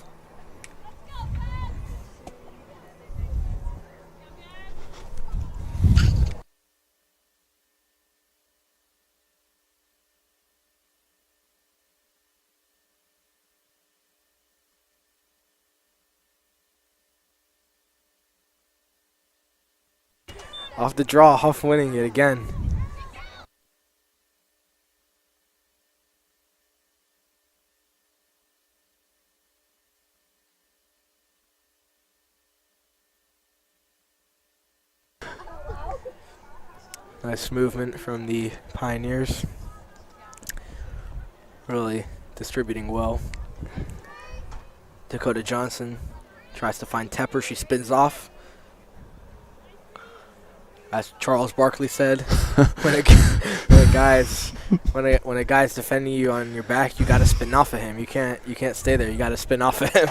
Off the draw, Huff winning it again. Nice movement from the Pioneers. Really distributing well. Dakota Johnson tries to find Tepper. She spins off. As Charles Barkley said, when a guy's defending you on your back, you got to spin off of him. You can't stay there. You got to spin off of him.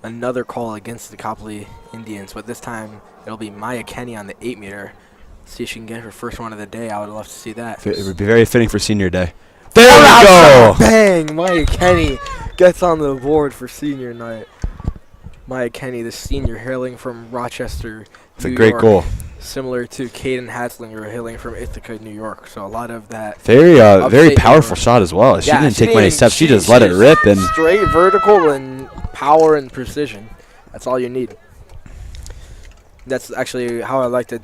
Another call against the Copley Indians, but this time it'll be Maya Kenny on the 8-meter. See if she can get her first one of the day. I would love to see that. It would be very fitting for senior day. There we go! Bang! Maya Kenny gets on the board for senior night. Maya Kenny, the senior hailing from Rochester, It's a great goal. Similar to Caden Hatzlinger hailing from Ithaca, New York. So a lot of that. Very powerful shot as well. She didn't take many steps. She just let it rip. And straight vertical and power and precision. That's all you need. That's actually how I like to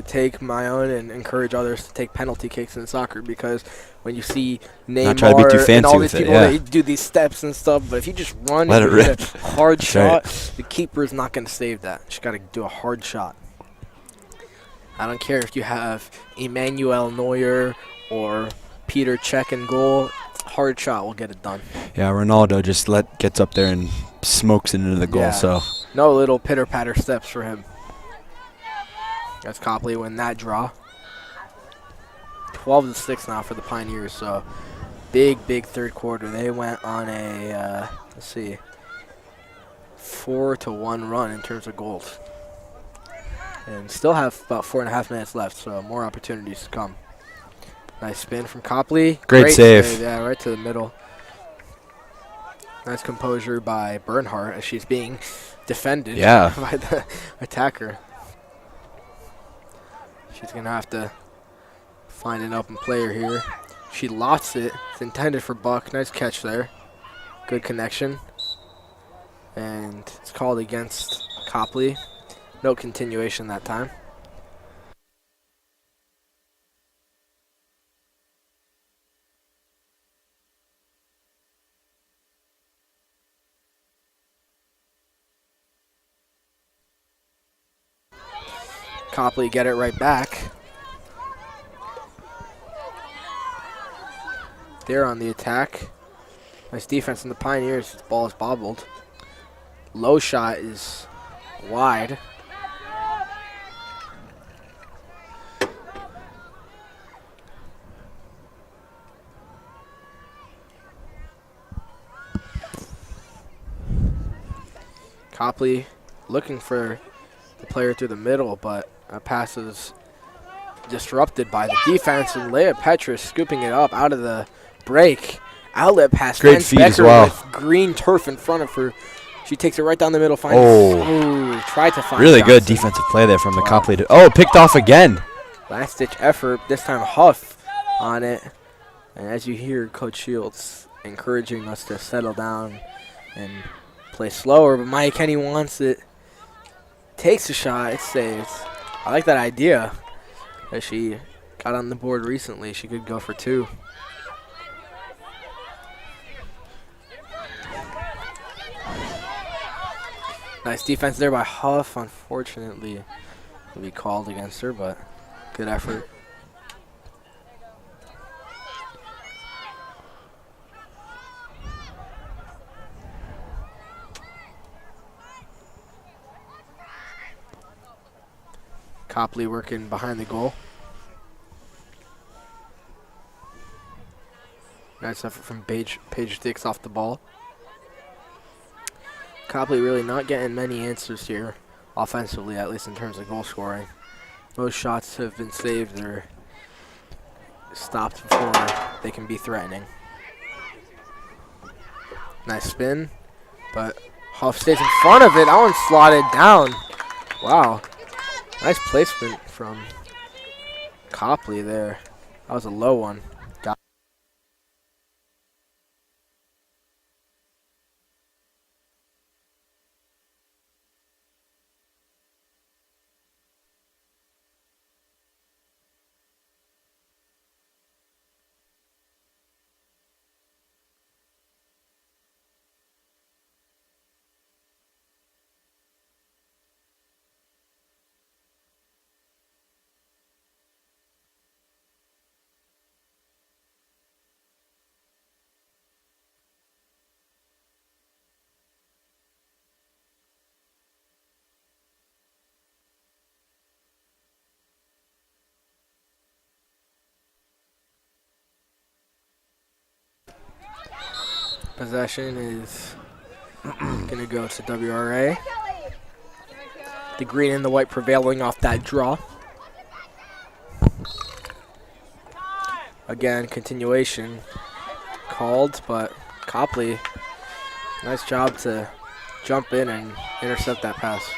take my own and encourage others to take penalty kicks in soccer, because when you see Neymar and all these people, they do these steps and stuff, but if you just run let it rip. A hard shot, the keeper's not going to save that. You just got to do a hard shot. I don't care if you have Emmanuel Neuer or Peter Cech in goal. Hard shot will get it done. Yeah, Ronaldo just gets up there and smokes it into the goal. Yeah. So no little pitter-patter steps for him. As Copley win that draw. 12-6 now for the Pioneers. So big third quarter. They went on a 4-1 run in terms of goals, and still have about 4.5 minutes left. So more opportunities to come. Nice spin from Copley. Great save. Yeah, right to the middle. Nice composure by Bernhardt as she's being defended by the attacker. She's going to have to find an open player here. She lots it. It's intended for Buck. Nice catch there. Good connection. And it's called against Copley. No continuation that time. Copley get it right back. They're on the attack. Nice defense from the Pioneers. The ball is bobbled. Low shot is wide. Copley looking for the player through the middle, but a pass is disrupted by the defense, and Leah Petrus scooping it up out of the break. Outlet pass. Great feed as well. With green turf in front of her. She takes it right down the middle. Tried to find really Johnson. Good defensive play there from the Copley. Picked off again. Last-ditch effort. This time Huff on it. And as you hear Coach Shields encouraging us to settle down and play slower, but Maya Kenny wants it. Takes a shot. It's saved. I like that idea that she got on the board recently. She could go for two. Nice defense there by Huff. Unfortunately, will be called against her, but good effort. Copley working behind the goal. Nice effort from Paige Dix off the ball. Copley really not getting many answers here offensively, at least in terms of goal scoring. Most shots have been saved or stopped before they can be threatening. Nice spin, but Huff stays in front of it. That one slotted down. Wow. Nice placement from Copley there. That was a low one. Possession is going to go to WRA. The green and the white prevailing off that draw. Again, continuation called, but Copley, nice job to jump in and intercept that pass.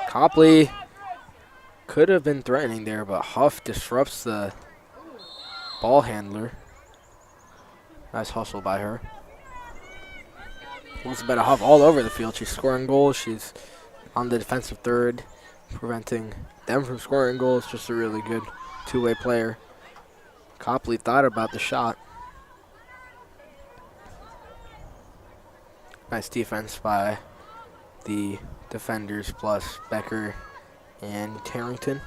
Copley could have been threatening there, but Huff disrupts the ball handler. Nice hustle by her. Elizabeth Huff all over the field. She's scoring goals. She's on the defensive third, preventing them from scoring goals. Just a really good two-way player. Copley thought about the shot. Nice defense by the defenders plus Becker and Tarrington.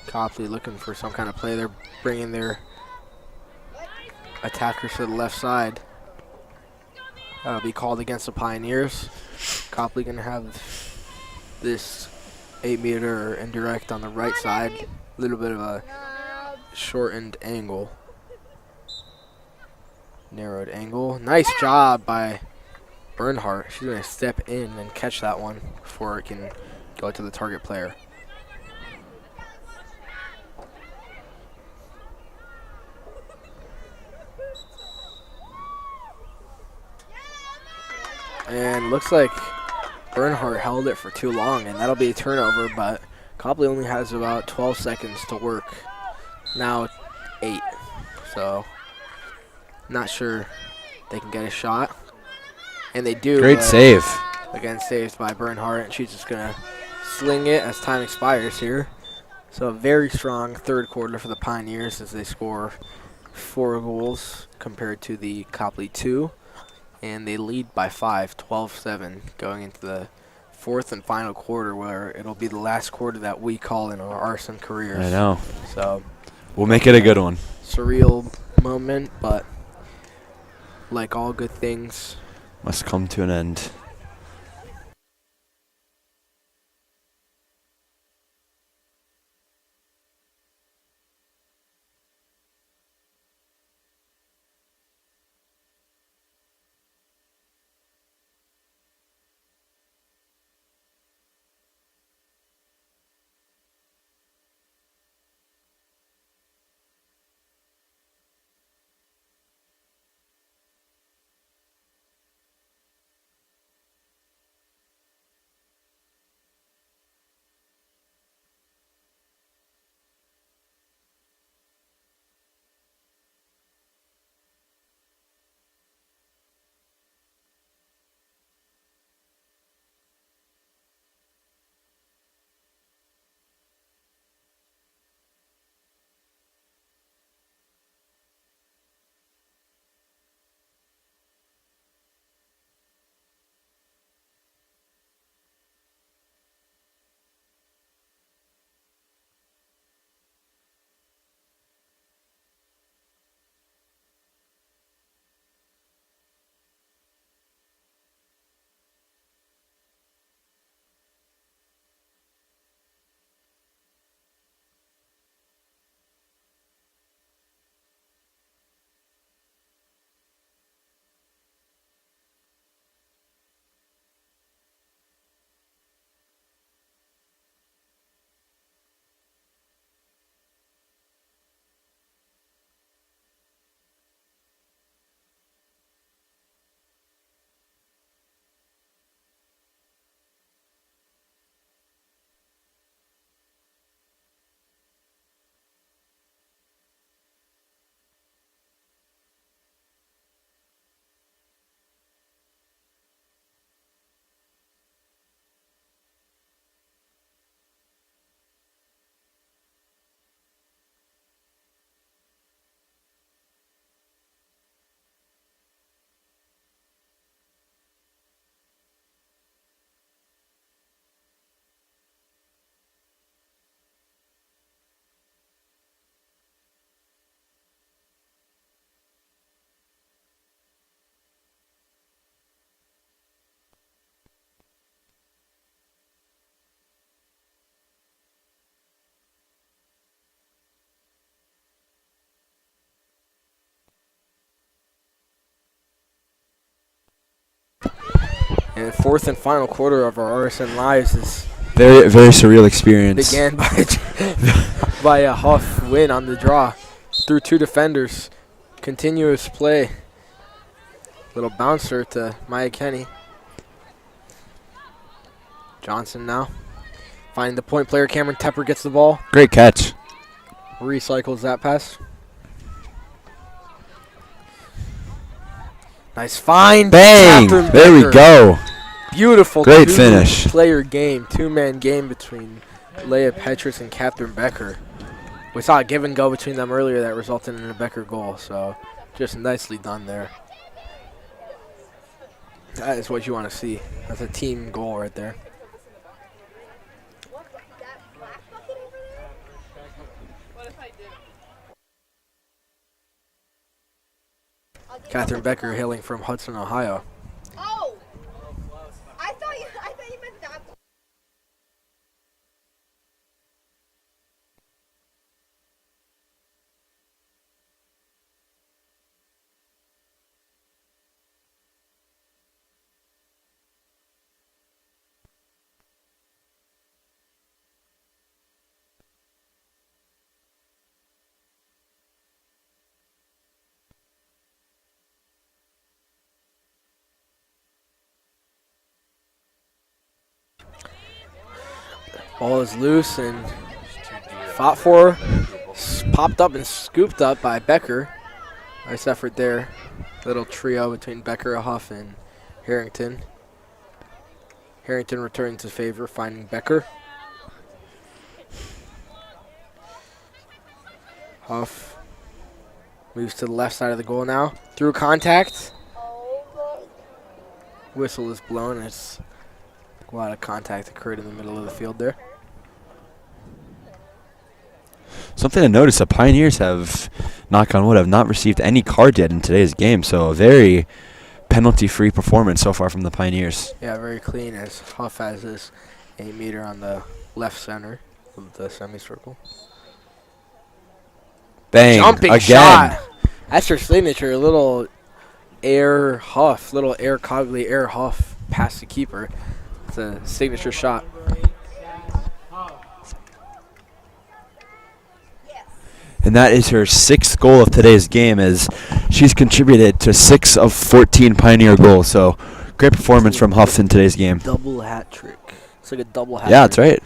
Copley looking for some kind of play. They're bringing their attackers to the left side. That'll be called against the Pioneers. Copley gonna have this 8-meter indirect on the right side. A little bit of a shortened angle. Narrowed angle. Nice job by Bernhardt. She's gonna step in and catch that one before it can go to the target player. And looks like Bernhardt held it for too long, and that'll be a turnover, but Copley only has about 12 seconds to work. Now 8. So not sure they can get a shot. And they do. Great save. Again, saved by Bernhardt, and she's just going to sling it as time expires here. So a very strong third quarter for the Pioneers as they score 4 goals compared to the Copley 2. And they lead by 5, 12-7, going into the fourth and final quarter, where it'll be the last quarter that we call in our Arson careers. I know. So We'll make it a good one. surreal moment, but like all good things, Must come to an end. And fourth and final quarter of our RSN Lives is Very, very surreal experience. began by a Huff win on the draw through 2 defenders. Continuous play. Little bouncer to Maya Kenny. Johnson now. Finding the point player. Cameron Tepper gets the ball. Great catch. Recycles that pass. Nice find. Bang! Catherine There we Becker. go. Beautiful Great finish. Player game, 2-man game between Leia Petrus and Catherine Becker. We saw a give and go between them earlier that resulted in a Becker goal, so just nicely done there. That is what you want to see. That's a team goal right there. Catherine Becker hailing from Hudson, Ohio. Oh! I thought you meant that. Ball is loose and fought for, popped up and scooped up by Becker. Nice effort there. Little trio between Becker, Huff, and Harrington. Harrington returns his favor, finding Becker. Huff moves to the left side of the goal now. Through contact. Whistle is blown. It's a lot of contact occurred in the middle of the field there. Something to notice, the Pioneers have, knock on wood, have not received any card yet in today's game, so a very penalty-free performance so far from the Pioneers. Yeah, very clean as Huff has his 8-meter on the left center of the semicircle. Bang, Jumping again. shot. That's her signature. A little air Huff, little air Cogley, air Huff past the keeper. It's a signature shot. And that is her 6th goal of today's game, as she's contributed to 6 of 14 Pioneer goals. So great performance from Huff in today's game. Double hat trick. It's like a double hat Yeah, trick. that's right.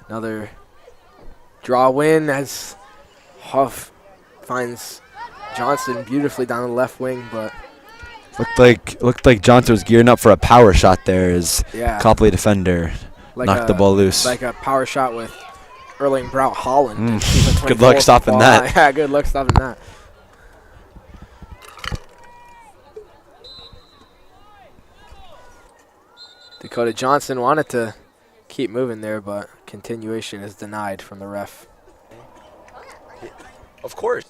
Another draw win as Huff finds Johnson beautifully down the left wing, but Looked like Johnson was gearing up for a power shot there as yeah, Copley defender knocked the ball loose. like a power shot with Erling Braut Holland. Good luck stopping that. Yeah, good luck stopping that. Dakota Johnson wanted to keep moving there, but continuation is denied from the ref. Of course.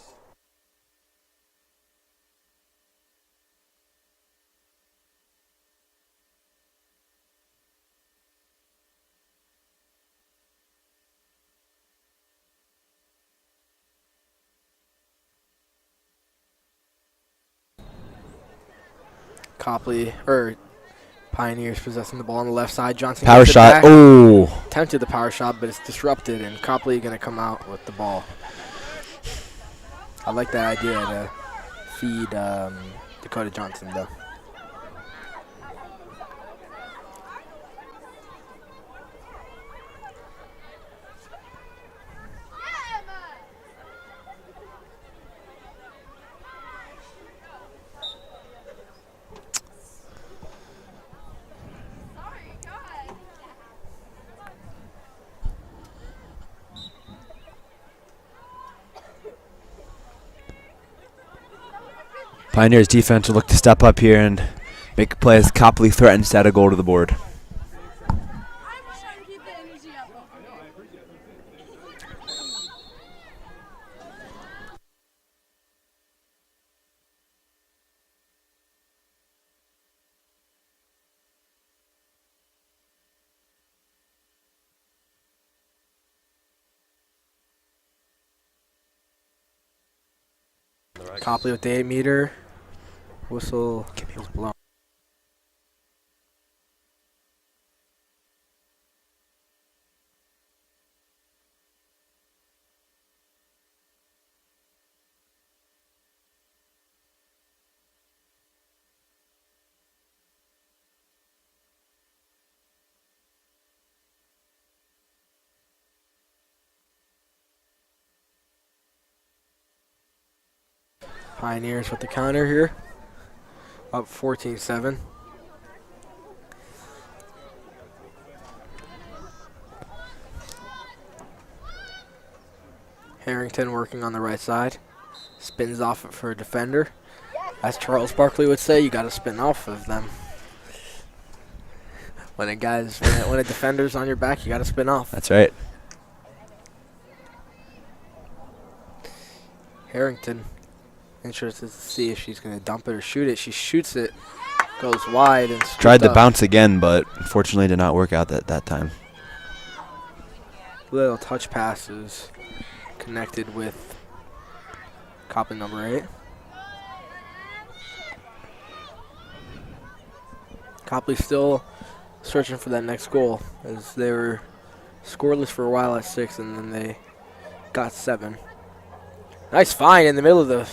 Copley, Pioneers possessing the ball on the left side. Johnson Power gets it shot. back. Oh. Attempted the power shot, but it's disrupted, and Copley going to come out with the ball. I like that idea to feed Dakota Johnson, though. Pioneers defense will look to step up here and make a play as Copley threatens to add a goal to the board. Copley with the 8-meter. Whistle is blown. Pioneers with the counter here. Up 14-7. Harrington working on the right side. Spins off it for a defender. As Charles Barkley would say, you got to spin off of them. When a defender's on your back, you got to spin off. That's right. Harrington, interested to see if she's going to dump it or shoot it. She shoots it, goes wide, and tried to bounce again, but unfortunately did not work out that time. Little touch passes connected with Copley number 8. Copley still searching for that next goal, as they were scoreless for a while at 6, and then they got 7. Nice find in the middle of the...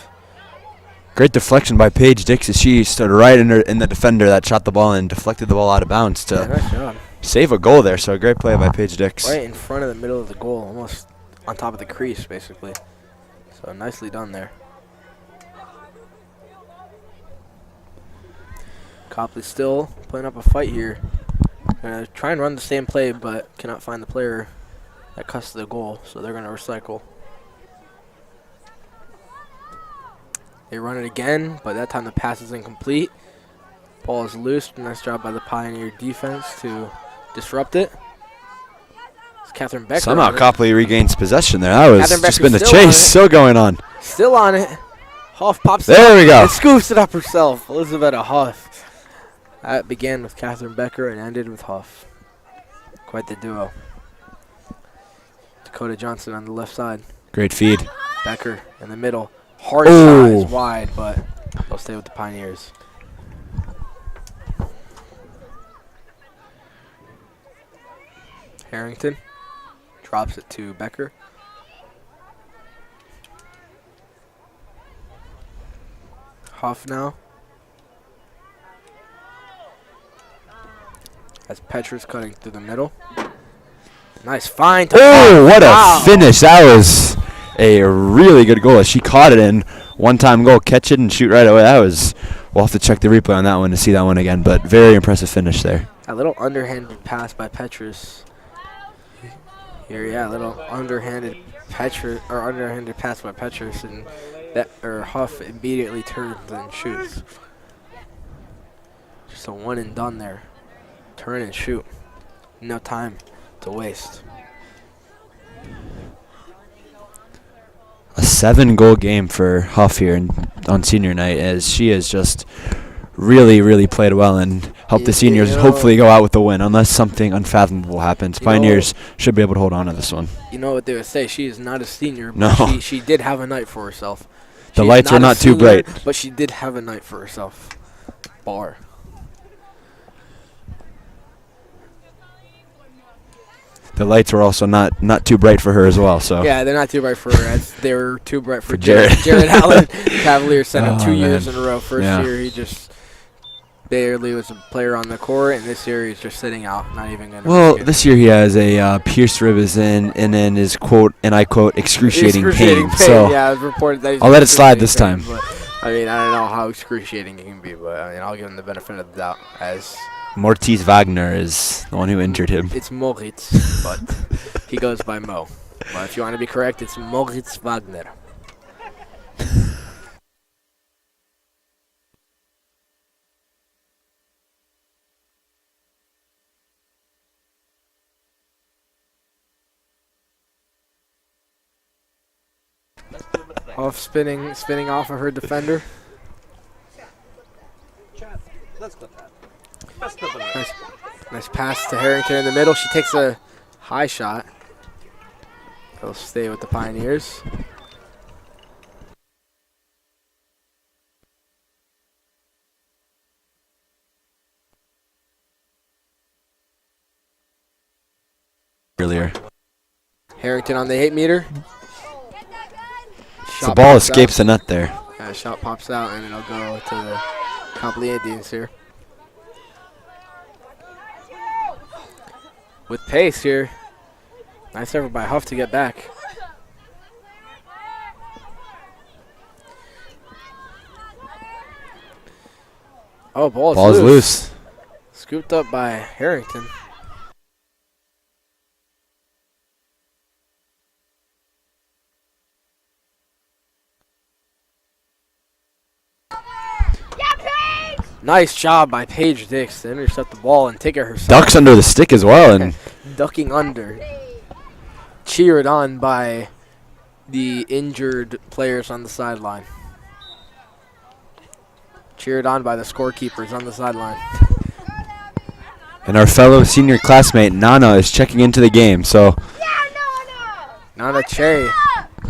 Great deflection by Paige Dix as she stood right in the defender that shot the ball and deflected the ball out of bounds to nice job. Save a goal there. So a great play by Paige Dix. Right in front of the middle of the goal, almost on top of the crease, basically. So nicely done there. Copley still putting up a fight here. Gonna try and run the same play, but cannot find the player that cuts the goal, so they're gonna recycle. They run it again, but that time the pass is incomplete. Ball is loose. Nice job by the Pioneer defense to disrupt it. It's Catherine Becker. Somehow Copley regains possession there. That was Catherine just Becker's been the still chase. Still going on. Still on it. Huff pops it There up we go. and scoops it up herself. Elizabeth Huff. That began with Catherine Becker and ended with Huff. Quite the duo. Dakota Johnson on the left side. Great feed. Becker in the middle. Hard shot is wide, but they'll stay with the Pioneers. Harrington drops it to Becker. Huff now. As Petra's cutting through the middle. Nice find. Oh, what a finish. That was a really good goal. She caught it in one-time goal, catch it and shoot right away. That was, we'll have to check the replay on that one to see that one again, but very impressive finish there. A little underhanded pass by Petrus. Here, yeah, a little underhanded pass by Petrus, and Huff immediately turns and shoots. Just a one and done there. Turn and shoot. No time to waste. A 7-goal game for Huff here on senior night, as she has just really played well and helped the seniors hopefully go out with the win, unless something unfathomable happens. Pioneers should be able to hold on to this one. You know what they would say, she is not a senior, but no. she did have a night for herself. The lights were not too bright. But she did have a night for herself. Bar. The lights were also not too bright for her as well. So yeah, they're not too bright for her, as they were too bright for Jared. Jared Allen. Cavaliers sent him 2 years in a row. First year he just barely was a player on the court, and this year he's just sitting out, not even going to. Well, this year he has a pierced ribs and then his quote, and I quote, excruciating pain. So yeah, it was reported that I'll let it slide this time. But, I mean, I don't know how excruciating it can be, but I mean, I'll give him the benefit of the doubt, as Mortiz Wagner is the one who injured him. It's Moritz, but he goes by Mo. But if you want to be correct, it's Moritz Wagner. Off spinning off of her defender. Let's clip that. Nice pass to Harrington in the middle. She takes a high shot. He'll stay with the Pioneers. Earlier. Harrington on the 8-meter. The ball escapes the net there. Shot pops out, and it'll go to the Copley Indians here. With pace here. Nice effort by Huff to get back. Oh, ball's loose. Scooped up by Harrington. Nice job by Paige Dix to intercept the ball and take it herself. Ducks under the stick as well, and Ducking under. Cheered on by the injured players on the sideline. Cheered on by the scorekeepers on the sideline. and our fellow senior classmate Nana is checking into the game. So Nana Che,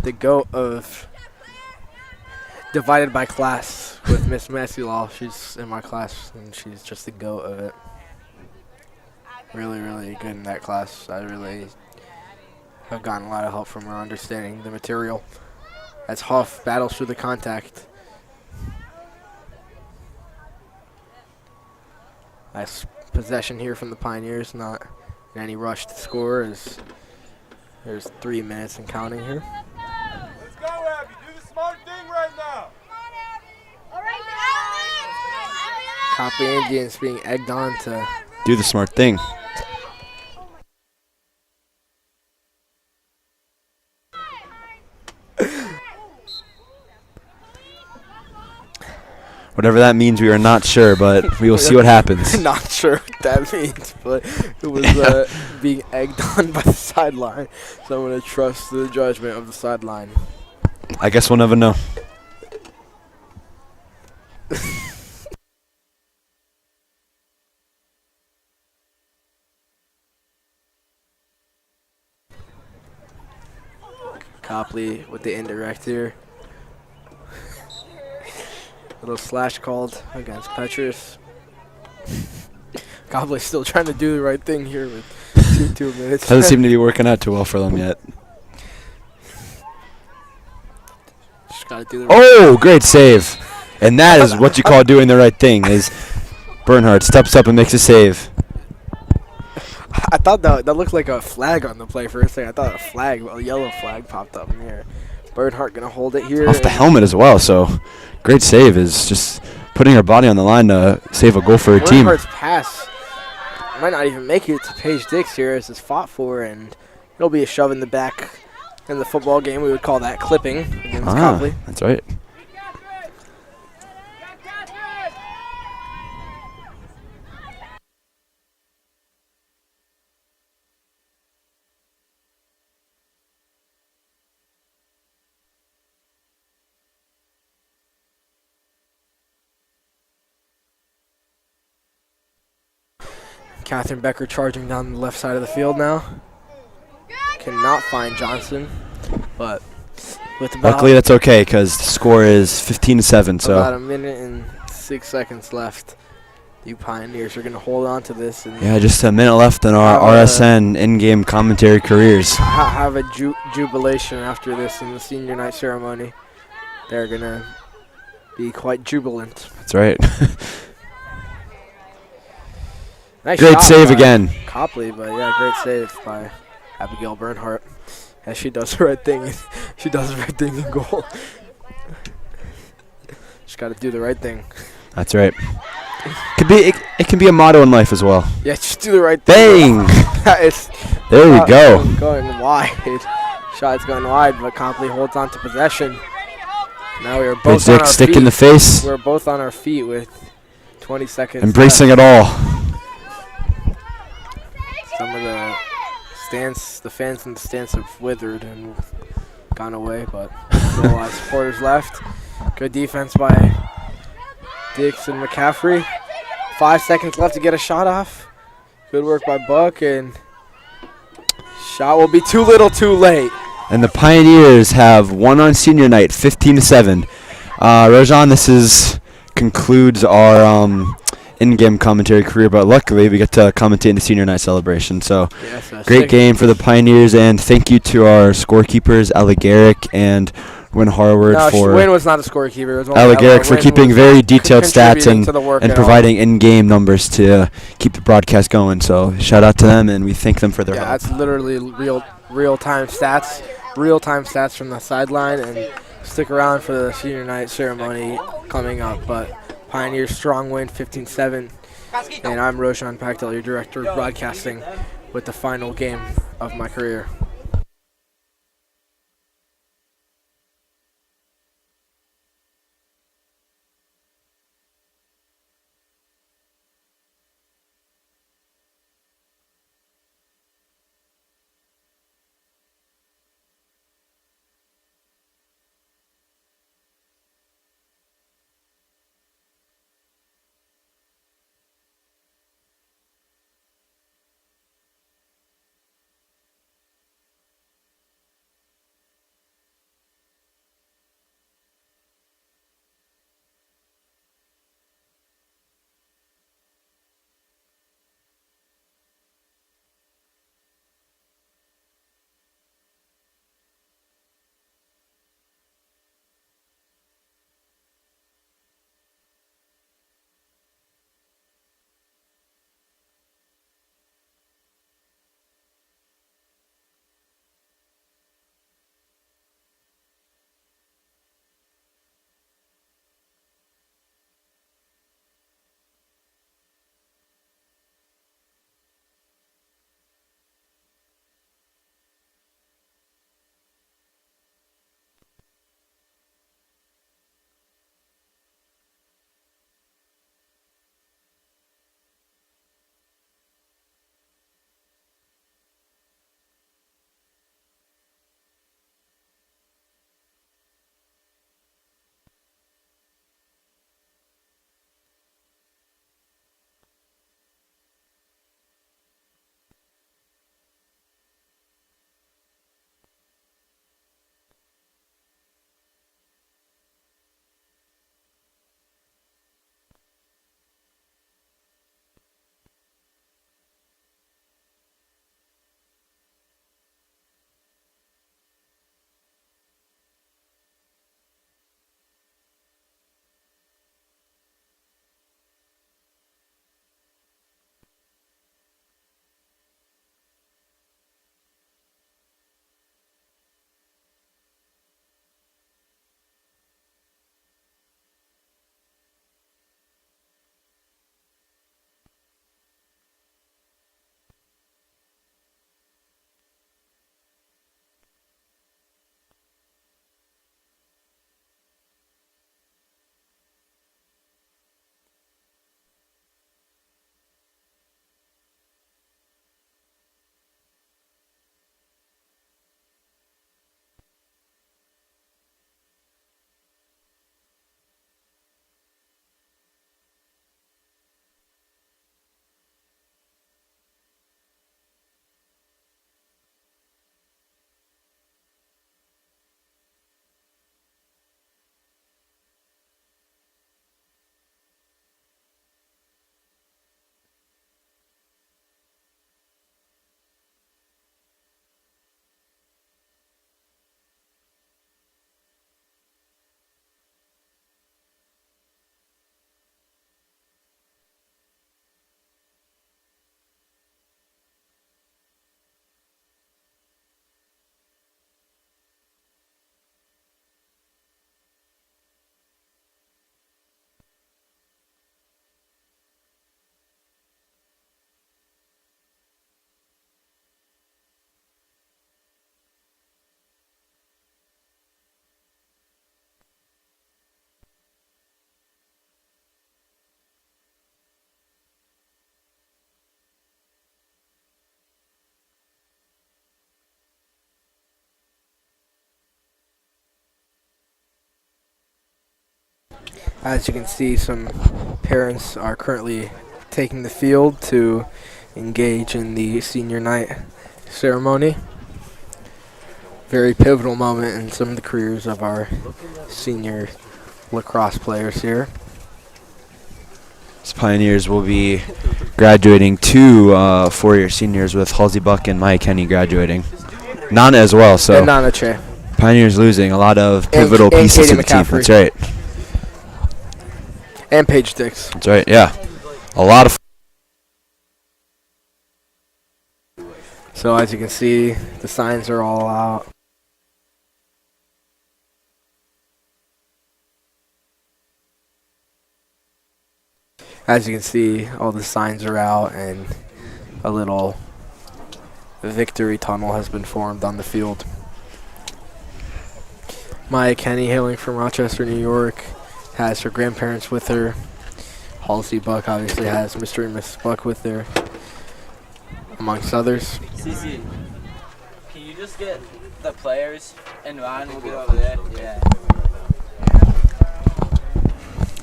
the GOAT of divided by class with Miss Masseylaw. She's in my class, and she's just the GOAT of it. Really, really good in that class. I really have gotten a lot of help from her understanding the material. As Huff battles through the contact. Nice possession here from the Pioneers, not in any rush to score, as there's 3 minutes and counting here. Let's go, Abby. Do the smart thing right now. Copley Indians being egged on to do the smart thing. Whatever that means, we are not sure, but we will see what happens. Not sure what that means, but it was being egged on by the sideline. So I'm going to trust the judgment of the sideline. I guess we'll never know. Copley with the indirect here. Little slash called against Petrus. Copley's still trying to do the right thing here with 2 minutes. Doesn't seem to be working out too well for them yet. Just gotta do the right Oh, great save. And that is what you call doing the right thing, is Bernhardt steps up and makes a save. I thought that looked like a flag on the play for a second. I thought a yellow flag popped up in here. Bernhardt gonna hold it here. Off the helmet as well, so great save is just putting her body on the line to save a goal for her team. Bernhardt's pass might not even make it to Paige Dix here as it's fought for, and it'll be a shove in the back. In the football game, we would call that clipping against Copley. That's right. Catherine Becker charging down the left side of the field now. Cannot find Johnson, but with about Luckily, that's okay because the score is 15-7. So about a minute and 6 seconds left. You Pioneers are going to hold on to this and yeah, just a minute left in our RSN in-game commentary careers. have a jubilation after this in the senior night ceremony. They're going to be quite jubilant. That's right. Nice Great shot save by again. Copley, but yeah, great save by Abigail Bernhardt. As she does the right thing. She does the right thing in goal. Just got to do the right thing. That's right. It can be a motto in life as well. Yeah, just do the right thing. Bang! It's There we go. Going wide. Shot's going wide, but Copley holds on to possession. Now we are both on our stick feet. in the face. We're both on our feet with 20 seconds Embracing left. it all. Some of the fans in the stands have withered and gone away, but No supporters left. Good defense by Dixon McCaffrey. 5 seconds left to get a shot off. Good work by Buck, and shot will be too little, too late. And the Pioneers have won on senior night, 15-7. Rojan, this concludes our in-game commentary career, but luckily we get to commentate in the senior night celebration. So great game for the Pioneers, and thank you to our scorekeepers, Ella Garrick and Win Harward Win was not a scorekeeper. It was Ella Garrick for Win keeping was very detailed stats contributing to the work and at all. providing in-game numbers to keep the broadcast going. So shout out to them, and we thank them for their help. That's literally real-time stats from the sideline, and stick around for the senior night ceremony coming up. But Pioneers strong win, 15-7, and I'm Roshan Pakdal, your director of broadcasting, with the final game of my career. As you can see, some parents are currently taking the field to engage in the senior night ceremony. Very pivotal moment in some of the careers of our senior lacrosse players here. These Pioneers will be graduating two four-year seniors with Halsey Buck and Maya Kenny graduating. Nana as well, so And Nana Che. Pioneers losing a lot of pivotal and pieces Katie to the team. McCaffrey. That's right. And Paige Dix. That's right, yeah. A lot of So as you can see, the signs are all out. As you can see, all the signs are out and a little victory tunnel has been formed on the field. Maya Kenny, hailing from Rochester, New York, has her grandparents with her. Halsey Buck obviously has Mr. and Mrs. Buck with her, amongst others. CC, can you just get the players and Ryan will get over there? Yeah.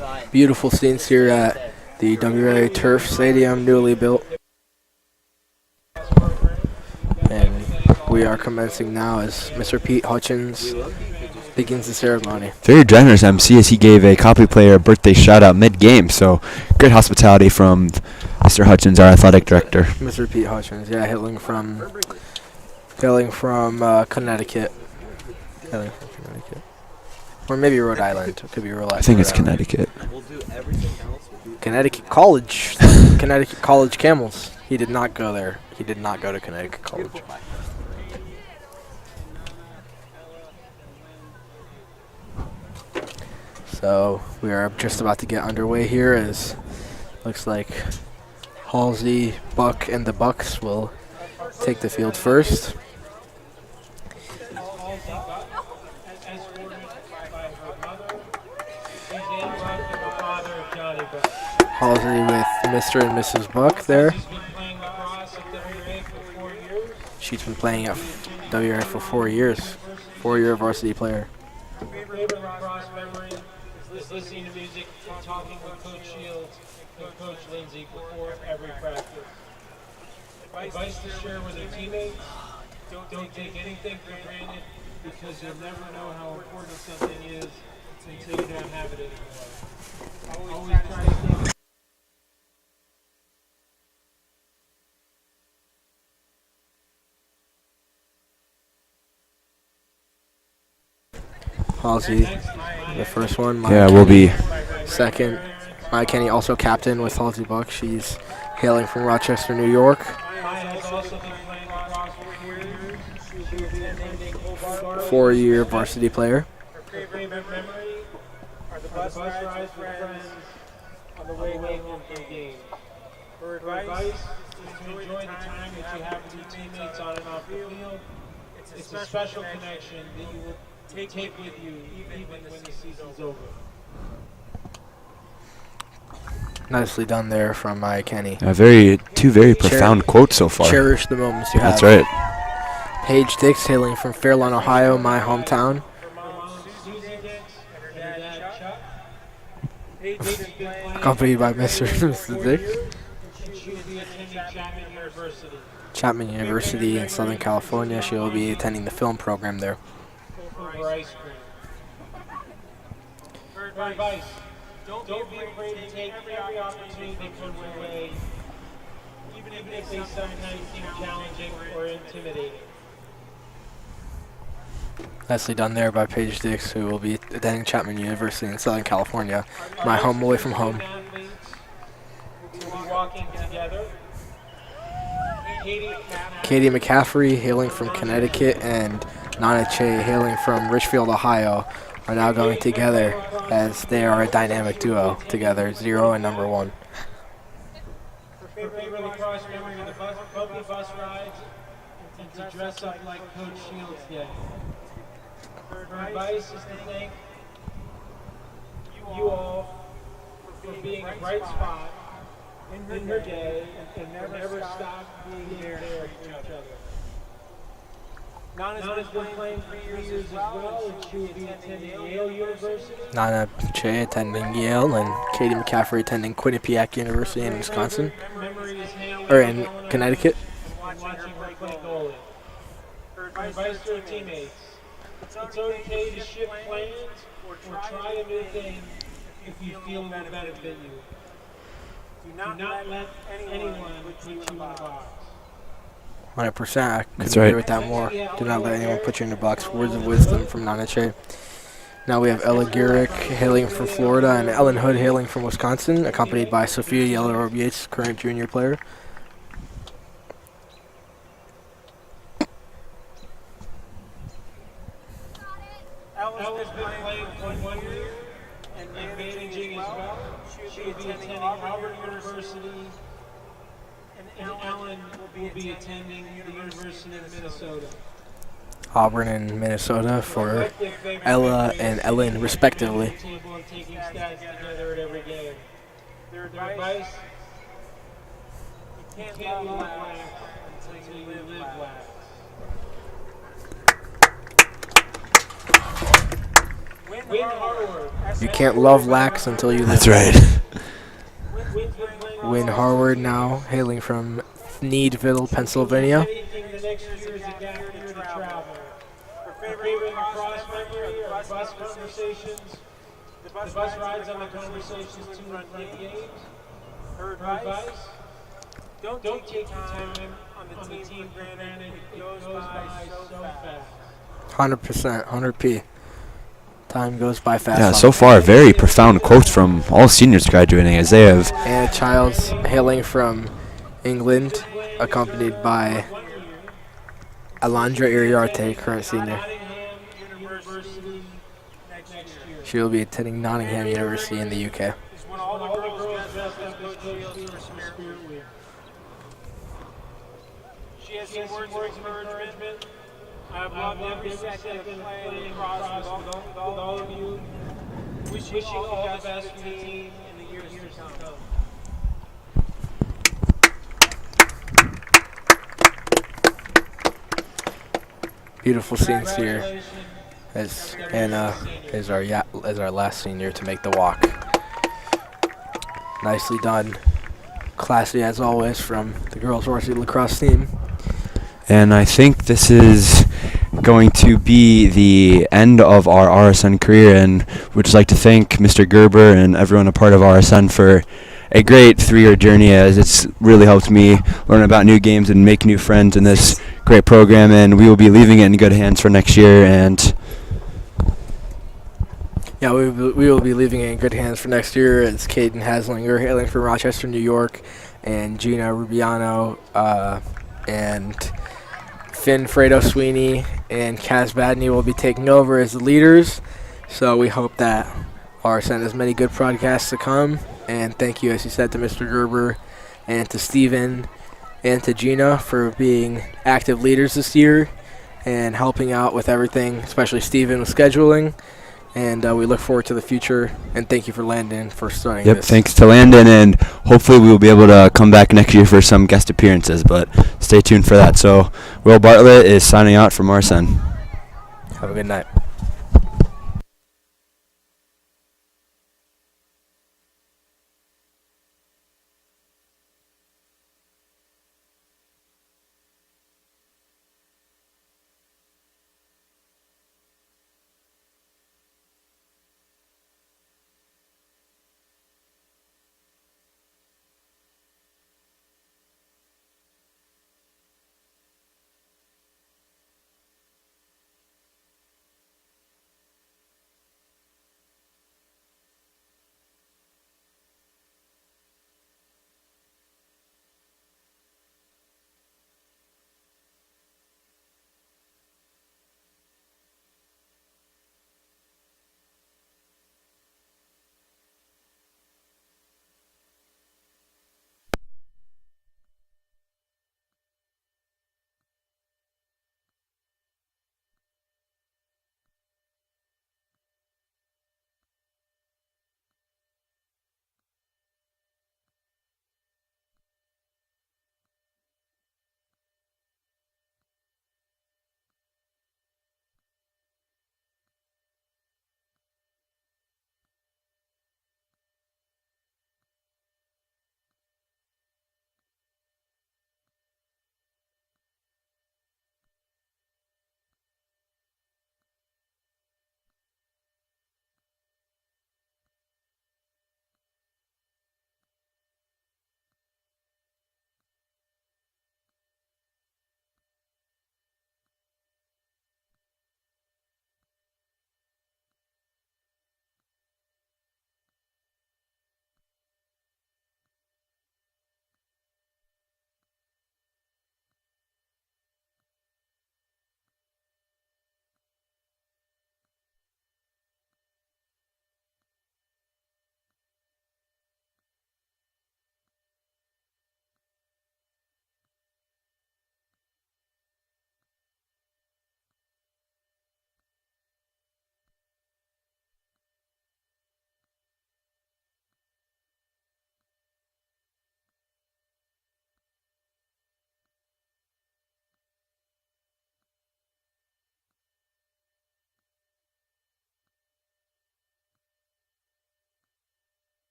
Ryan. Beautiful scenes here at the WRA Turf Stadium, newly built. And we are commencing now as Mr. Pete Hutchins begins the ceremony. very generous MC as he gave a Copley player a birthday shout-out mid-game, so great hospitality from Mr. Hutchins, our athletic director. Mr. Pete Hutchins, yeah, hailing from Connecticut. Hailing from Connecticut. Or maybe Rhode Island. It could be Rhode Island. I think it's Rhode Island. Connecticut. Connecticut College. Connecticut College Camels. He did not go there. He did not go to Connecticut College. So we are just about to get underway here as looks like Halsey, Buck, and the Bucks will take the field first. Halsey with Mr. and Mrs. Buck there. She's been playing at WRA for 4 years. 4-year varsity player. Favorite lacrosse memory is listening to music and talking with Coach Shields and Coach Lindsay before every practice. Advice to share with your teammates: don't take anything for granted because you'll never know how important something is until you don't have it anymore. Always try to stay. Halsey, the first one. Yeah, we'll be Second. Maya Kenny, also captain with Halsey Buck. She's hailing from Rochester, New York. Has also been playing lacrosse for 4 years. She will be attending 4-year varsity player. Her favorite memory are the bus rides with friends on the way home from games. Her advice is to enjoy the time that you have with your teammates on and off the field. It's a special connection that you will take with you even when the season's over. Nicely done there from Maya Kenny. two very profound quotes so far. Cherish the moments you have. That's right. Paige Dix, hailing from Fairlawn, Ohio, my hometown. Her mom, Susie Dix, and her dad, Chuck. Paige has been playing Accompanied by Mr. and Mrs. Dix. She will be attending Chapman University. Chapman University in Southern California. She will be attending the film program there. For ice cream. Her advice: don't be afraid to take every opportunity that comes your way, even if they sometimes seem challenging or intimidating. Nicely done there by Paige Dix, who will be attending Chapman University in Southern California. My home away from home. Athletes will be walking together. Katie McCaffrey, hailing from Connecticut, and Nana Che, hailing from Richfield, Ohio, are now going together as they are a dynamic duo together, 0 and number 1. Her favorite lacrosse memory are the bumpy bus rides and to dress up like Coach Shields did. Her advice is to thank you all for being a bright spot in her day and never stop being there for each other. Nana's been playing for 3 years as well, and she will be attending Yale University. Nana Che attending Yale, and Katie McCaffrey attending Quinnipiac University in Wisconsin, Memory is handling or in Connecticut. and watching her play goalie. Her advice to her teammates: it's okay to shift plans or try a new thing if you feel it will benefit you. Do not let anyone put you in a box. 100%. I couldn't That's right. agree with that more. Do not let anyone put you in a box. Words of wisdom from Nana Che. Now we have Ella Gurick hailing from Florida and Ellen Hood hailing from Wisconsin, accompanied by Sophia Yellow Yates, current junior player. Ella's been playing for 1 year and managing as well. She will be attending Auburn University, and Ellen will be attending the University of Minnesota. Auburn and Minnesota for Ella and Ellen, respectively. Table and taking stats together at every game. Their advice: you can't love wax until you live wax. Win Harvard. You can't love lax until you live. That's right. Win Harvard now, hailing from Needville, Pennsylvania. Anything the next year is a gap year to travel. Her favorite lacrosse memory are bus conversations, the bus rides on the conversations to and from the games. Her advice: don't take your time on the team granted. It goes by so fast. 100%, 100p. Time goes by fast. Yeah, so far, very profound quotes from all seniors graduating as they have. Anna Childs hailing from England, accompanied by Alondra Iriarte, current senior. Nottingham University next year. She will be attending Nottingham University in the UK. Is when all the girls dress up as Coach Shields for Spirit Week. She has some words of encouragement. I've loved every second of playing lacrosse with all of you. Wishing all the best for the team in the years to come. Beautiful scenes here as Anna is our last senior to make the walk. Nicely done. Classy as always from the girls varsity lacrosse team. And I think this is going to be the end of our RSN career, and we'd just like to thank Mr. Gerber and everyone a part of RSN for a great 3-year journey, as it's really helped me learn about new games and make new friends in this great program, and we will be leaving it in good hands for next year. And Yeah, we will be leaving it in good hands for next year. It's Caden Haslinger hailing from Rochester, New York, and Gina Rubiano and Finn Fredo Sweeney and Kaz Badney will be taking over as the leaders. So we hope that RSN has many good podcasts to come. And thank you, as you said, to Mr. Gerber and to Steven and to Gina for being active leaders this year and helping out with everything, especially Steven with scheduling. And we look forward to the future. And thank you for Landon for starting yep, this. thanks to Landon, and hopefully we will be able to come back next year for some guest appearances, but stay tuned for that. So Will Bartlett is signing out from RSN. Have a good night.